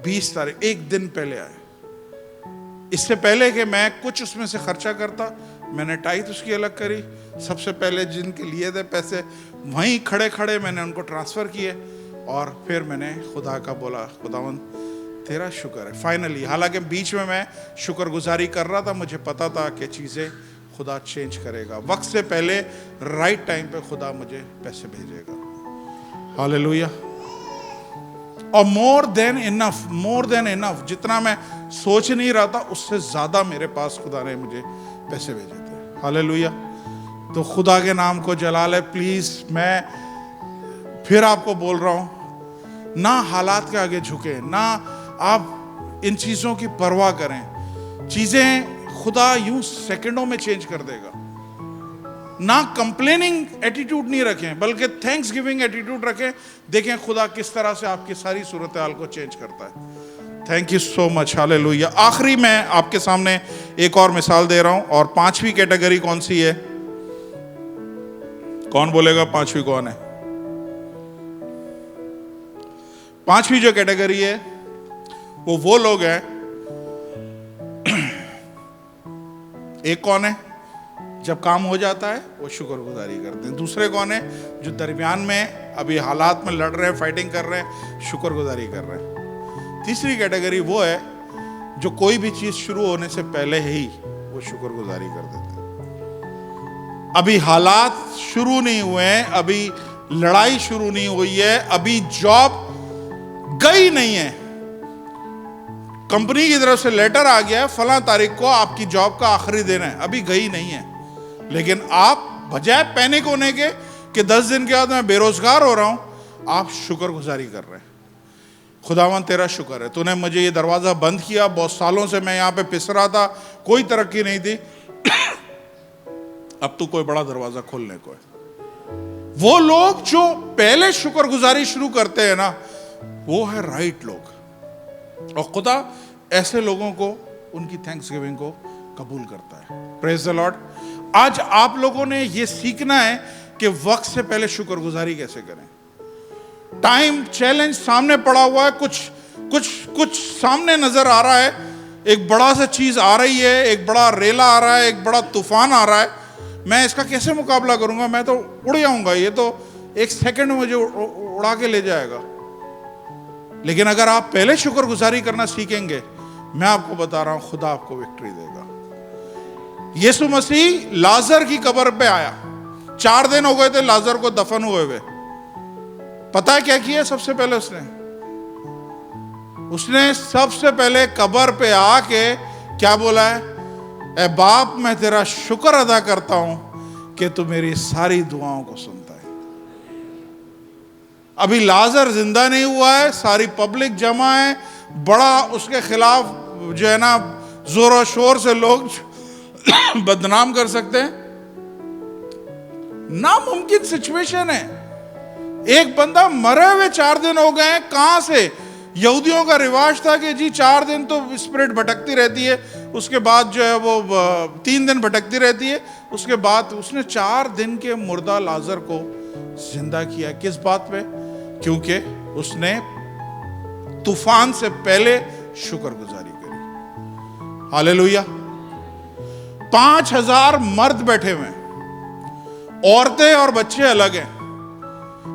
20 तारीख, एक दिन पहले आए। इससे पहले कि मैं कुछ उसमें से खर्चा करता, मैंने टाइट उसकी अलग करी। सबसे पहले जिनके लिए थे पैसे, वहीं खड़े खड़े मैंने उनको ट्रांसफर किए और फिर मैंने खुदा का बोला, खुदावंद तेरा शुक्र है फाइनली। हालांकि बीच में मैं शुक्रगुजारी कर रहा था, मुझे पता था कि चीज़ें खुदा चेंज करेगा, वक्त से पहले राइट टाइम पे खुदा मुझे पैसे भेजेगा। हालेलुया। और मोर देन इनफ, जितना मैं सोच नहीं रहा था उससे ज्यादा मेरे पास खुदा ने मुझे पैसे भेजे थे। हालेलुया। तो खुदा के नाम को जलाल है। प्लीज मैं फिर आपको बोल रहा हूं, ना हालात के आगे झुके, ना आप इन चीजों की परवाह करें। चीजें खुदा यूं सेकंडों में चेंज कर देगा। ना कंप्लेनिंग एटीट्यूड नहीं रखें, बल्कि थैंक्स गिविंग एटीट्यूड रखें। देखें खुदा किस तरह से आपकी सारी सूरत हाल को चेंज करता है। Thank you so much. Hallelujah. आखिरी मैं आपके सामने एक और मिसाल दे रहा हूं। और 5वीं कैटेगरी कौन सी है? कौन बोलेगा 5वीं कौन है? 5वीं जो कैटेगरी है वो लोग हैं, एक कौन है जब काम हो जाता है वो शुक्रगुजारी करते हैं। दूसरे कौन है जो दरमियान में अभी हालात में लड़ रहे हैं, फाइटिंग कर रहे हैं, शुक्रगुजारी कर रहे हैं। तीसरी कैटेगरी वो है जो कोई भी चीज शुरू होने से पहले ही वो शुक्रगुजारी कर देते हैं। अभी हालात शुरू नहीं हुए हैं, अभी लड़ाई शुरू नहीं हुई है, अभी जॉब गई नहीं है, कंपनी की तरफ से लेटर आ गया है फला तारीख को आपकी जॉब का आखिरी दिन है, अभी गई नहीं है, लेकिन आप बजाय पैनिक होने के कि 10 दिन के बाद मैं बेरोजगार हो रहा हूं, आप शुक्रगुजारी कर रहे हैं। खुदावन तेरा शुक्र है, तूने मुझे ये दरवाजा बंद किया। बहुत सालों से मैं यहां पे पिस रहा था, कोई तरक्की नहीं थी, अब तू कोई बड़ा दरवाजा खोलने को है। वो लोग जो पहले शुक्रगुजारी शुरू करते हैं ना, वो है राइट लोग। और खुदा ऐसे लोगों को, उनकी थैंक्सगिविंग को कबूल करता है। Praise the Lord. आज आप लोगों ने ये सीखना है कि वक्त से पहले शुक्रगुजारी कैसे करें। टाइम चैलेंज सामने पड़ा हुआ है, कुछ सामने नजर आ रहा है, एक बड़ा सा चीज आ रही है, एक बड़ा रेला आ रहा है, एक बड़ा तूफान आ रहा है। मैं इसका कैसे मुकाबला करूंगा? मैं तो उड़ जाऊंगा, ये तो एक सेकंड में मुझे उड़ा के ले जाएगा। लेकिन अगर आप पहले शुक्रगुजारी करना सीखेंगे, मैं आपको बता रहा हूं, खुदा आपको विक्ट्री देगा। यीशु मसीह लाजर की कब्र पे आया, 4 दिन हो गए थे लाजर को दफन हुए हुए। पता है क्या किया सबसे पहले? उसने सबसे पहले कब्र पे आके क्या बोला है? ए बाप, मैं तेरा शुक्र अदा करता हूं कि तू मेरी सारी दुआओं को सुनता है। अभी लाजर जिंदा नहीं हुआ है, सारी पब्लिक जमा है, बड़ा उसके खिलाफ जो है ना जोर शोर से लोग बदनाम कर सकते हैं। नामुमकिन सिचुएशन है। एक बंदा मरे हुए 4 दिन हो गए हैं, कहां से? यहूदियों का रिवाज था कि जी 4 दिन तो स्पिरिट भटकती रहती है, उसके बाद जो है वो 3 दिन भटकती रहती है, उसके बाद उसने 4 दिन के मुर्दा लाजर को जिंदा किया। किस बात पे? क्योंकि उसने तूफान से पहले शुक्रगुजारी करी। हालेलुया। 5000 मर्द बैठे हुए हैं, औरतें और बच्चे अलग हैं।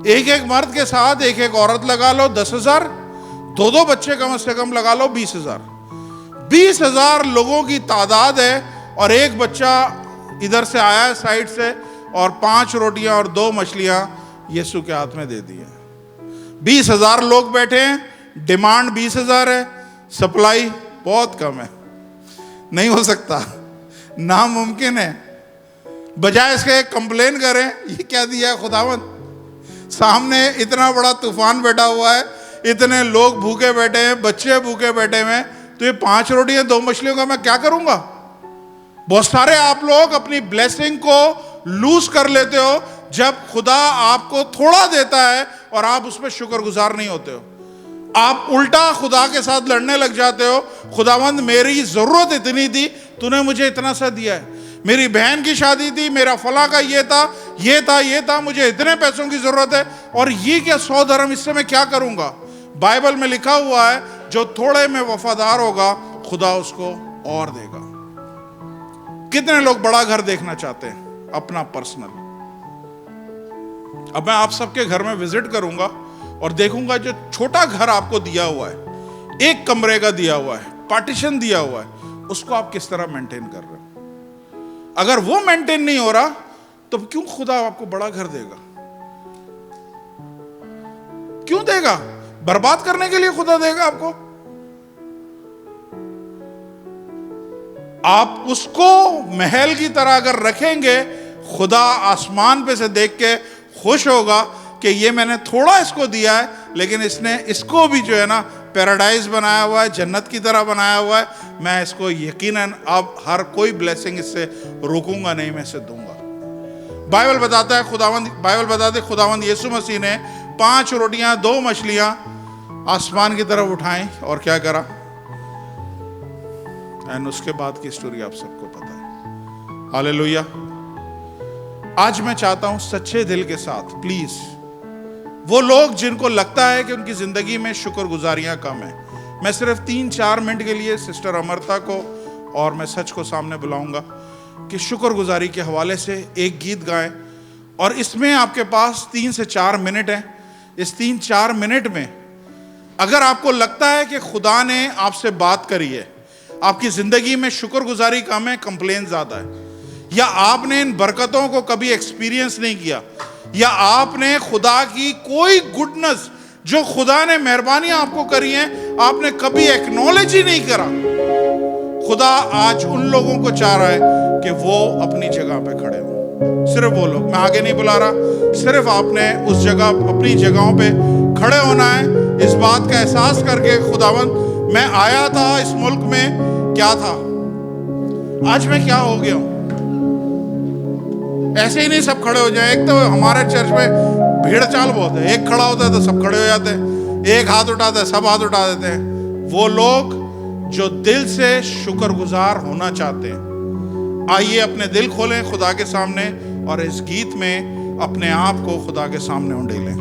एक मर्द के साथ एक औरत लगा लो 10,000, 2 बच्चे कम से कम लगा लो 20,000। 20,000 लोगों की तादाद है और एक बच्चा इधर से आया है साइड से और 5 रोटियां और 2 मछलियां यीशु के हाथ में दे दी है। 20,000 लोग बैठे हैं, डिमांड 20,000 है, सप्लाई बहुत कम है। नहीं हो सकता, नामुमकिन है। बजाय इसके कंप्लेन करें, ये क्या दिया है खुदावंद, सामने इतना बड़ा तूफान बैठा हुआ है, इतने लोग भूखे बैठे हैं, बच्चे भूखे बैठे हुए हैं, तो ये 5 रोटियां 2 मछलियों का मैं क्या करूंगा। बहुत सारे आप लोग अपनी ब्लेसिंग को लूज कर लेते हो जब खुदा आपको थोड़ा देता है और आप उस पर शुक्रगुजार नहीं होते हो। आप उल्टा खुदा के साथ लड़ने लग जाते हो, खुदावंद मेरी जरूरत इतनी थी, तूने मुझे इतना सा दिया है। मेरी बहन की शादी थी, मेरा फला का ये था, ये था, ये था, मुझे इतने पैसों की जरूरत है, और ये क्या 100 धर्म, इससे मैं क्या करूंगा। बाइबल में लिखा हुआ है, जो थोड़े में वफादार होगा खुदा उसको और देगा। कितने लोग बड़ा घर देखना चाहते हैं अपना पर्सनल। अब मैं आप सबके घर में विजिट करूंगा और देखूंगा जो छोटा घर आपको दिया हुआ है, 1 कमरे का दिया हुआ है, पार्टीशन दिया हुआ है, उसको आप किस तरह मेंटेन कर रहे हो। अगर वो मेंटेन नहीं हो रहा तो क्यों खुदा आपको बड़ा घर देगा। क्यों देगा, बर्बाद करने के लिए खुदा देगा आपको। आप उसको महल की तरह अगर रखेंगे, खुदा आसमान पे से देख के खुश होगा कि ये मैंने थोड़ा इसको दिया है, लेकिन इसने इसको भी जो है ना पैराडाइज बनाया हुआ है, जन्नत की तरह बनाया हुआ है। मैं इसको यकीनन अब हर कोई ब्लेसिंग इससे रोकूंगा नहीं, मैं इसे दूंगा। बाइबल बताता है बाइबल बताते खुदावंद यीशु मसीह ने 5 रोटियां 2 मछलियां आसमान की तरफ उठाई और क्या करा, एंड उसके बाद की स्टोरी आप सबको पता है। हालेलुया। आज मैं चाहता हूं सच्चे दिल के साथ, प्लीज, वो लोग जिनको लगता है कि उनकी जिंदगी में शुक्रगुजारियां कम है, मैं सिर्फ 3-4 मिनट के लिए सिस्टर अमरता को और मैं सच को सामने बुलाऊंगा कि शुक्रगुजारी के हवाले से एक गीत गाएं, और इसमें आपके पास 3 से 4 मिनट हैं। इस 3-4 मिनट में अगर आपको लगता है कि खुदा ने आपसे बात करी है, आपकी जिंदगी में शुक्रगुजारी कम है, कंप्लेन ज्यादा है, या आपने इन बरकतों को कभी एक्सपीरियंस नहीं किया, या आपने खुदा की कोई गुडनेस जो खुदा ने मेहरबानियां आपको करी हैं आपने कभी एक्नॉलेज ही नहीं करा, खुदा आज उन लोगों को चाह रहा है कि वो अपनी जगह पे खड़े हो। सिर्फ वो लोग, मैं आगे नहीं बुला रहा, सिर्फ आपने उस जगह अपनी जगहों पे खड़े होना है, इस बात का एहसास करके खुदावंद मैं आया था इस मुल्क में क्या था, आज मैं क्या हो गया हूं। ऐसे ही नहीं सब खड़े हो जाए। एक तो हमारे चर्च में भीड़ चाल बहुत है, एक खड़ा होता है तो सब खड़े हो जाते हैं, एक हाथ उठाता है सब हाथ उठा देते हैं। वो लोग जो दिल से शुक्रगुजार होना चाहते हैं, आइए अपने दिल खोलें खुदा के सामने और इस गीत में अपने आप को खुदा के सामने उंडेलें।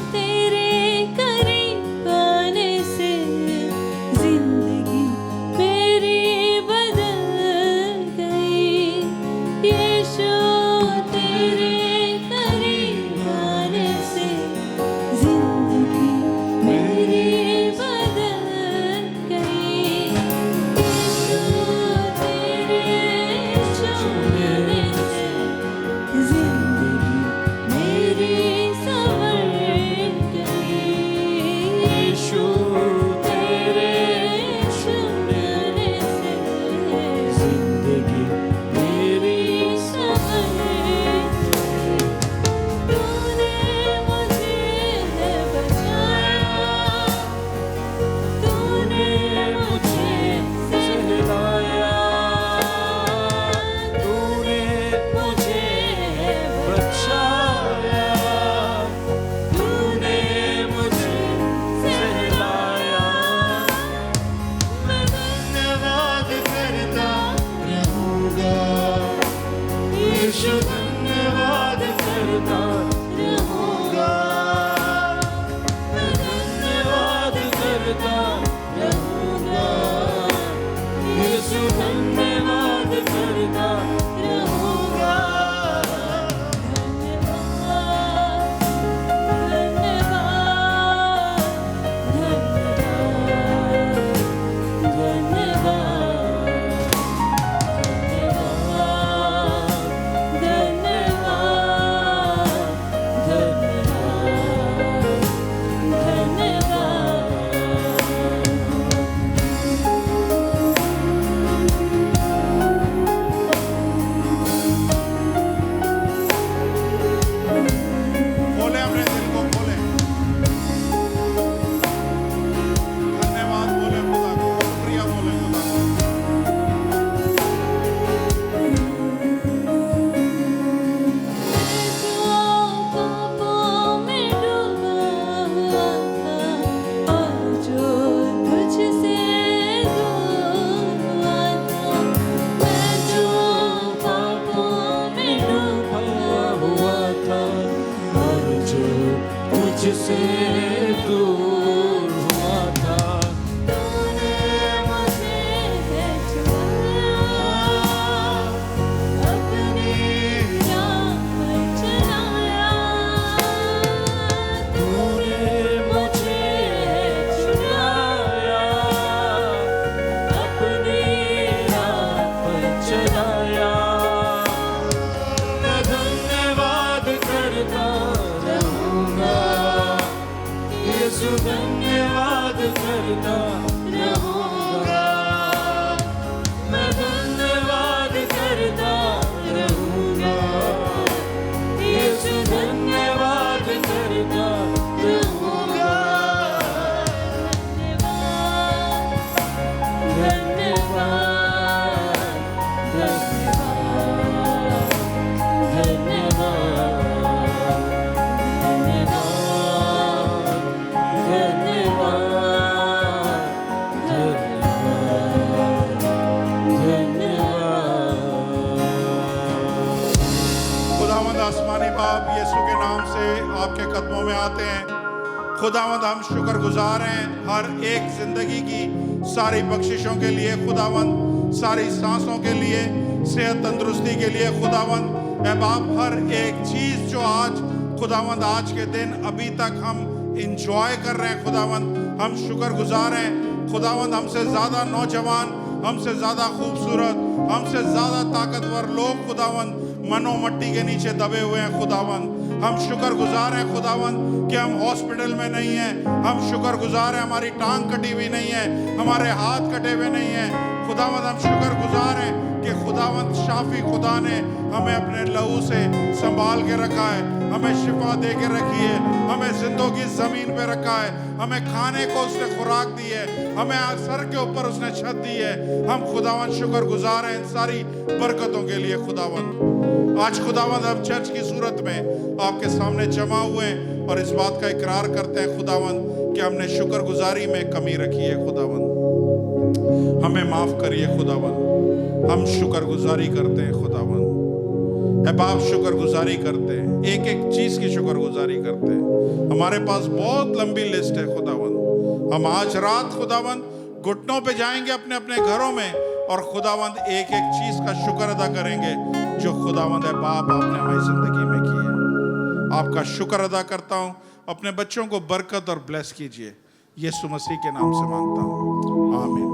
तेरे यीशु धन्यवाद करता रहूंगा, मैं धन्यवाद करता रहूंगा, यीशु धन्यवाद करता रहूंगा। खुदावंद आसमानी बाप, यीशु के नाम से आपके कदमों में आते हैं। खुदावंद हम शुक्रगुजार हैं हर एक जिंदगी की सारी बख्शिशों के लिए, खुदावंद सारी सांसों के लिए, सेहत तंदुरुस्ती के लिए। खुदावंद ऐ बाप, हर एक चीज़ जो आज खुदावंद आज के दिन अभी तक हम इंजॉय कर रहे हैं, खुदावंद हम शुक्रगुजार हैं। खुदावंद हमसे ज़्यादा नौजवान, हमसे ज़्यादा खूबसूरत, हमसे ज़्यादा ताकतवर लोग खुदावंद मनो मट्टी के नीचे दबे हुए हैं। खुदावंद हम शुक्रगुजार हैं खुदावंद कि हम हॉस्पिटल में नहीं हैं। हम शुक्रगुजार हैं हमारी टांग कटी हुई नहीं है, हमारे हाथ कटे हुए नहीं हैं। खुदावंद हम शुक्रगुजार हैं कि खुदावंद शाफी खुदा ने हमें अपने लहू से संभाल के रखा है, हमें शिफा दे के रखी है, हमें जिंदगी ज़मीन पे रखा है, हमें खाने को उसने खुराक दी है, हमें सर के ऊपर उसने छत दी है। हम खुदावंद शुक्रगुजार हैं इन सारी बरकतों के लिए। खुदावंद आज खुदावंद हम चर्च की सूरत में आपके सामने जमा हुए हैं और इस बात का इकरार करते हैं खुदावंद कि हमने शुक्रगुजारी में कमी रखी है। खुदावंद हमें माफ करिए खुदावंद, हम शुक्रगुजारी करते हैं खुदावंद। ऐ बाप, शुक्रगुजारी करते हैं, एक एक चीज़ की शुक्रगुजारी करते हैं। हमारे पास बहुत लंबी लिस्ट है खुदावंद। हम आज रात खुदावंद घुटनों पे जाएंगे अपने अपने घरों में और खुदावंद एक एक चीज़ का शुक्र अदा करेंगे जो खुदावंद है बाप आपने हमारी ज़िंदगी में की है। आपका शुक्र अदा करता हूँ। अपने बच्चों को बरकत और ब्लेस कीजिए। यीशु मसीह के नाम से मांगता हूँ, आमीन।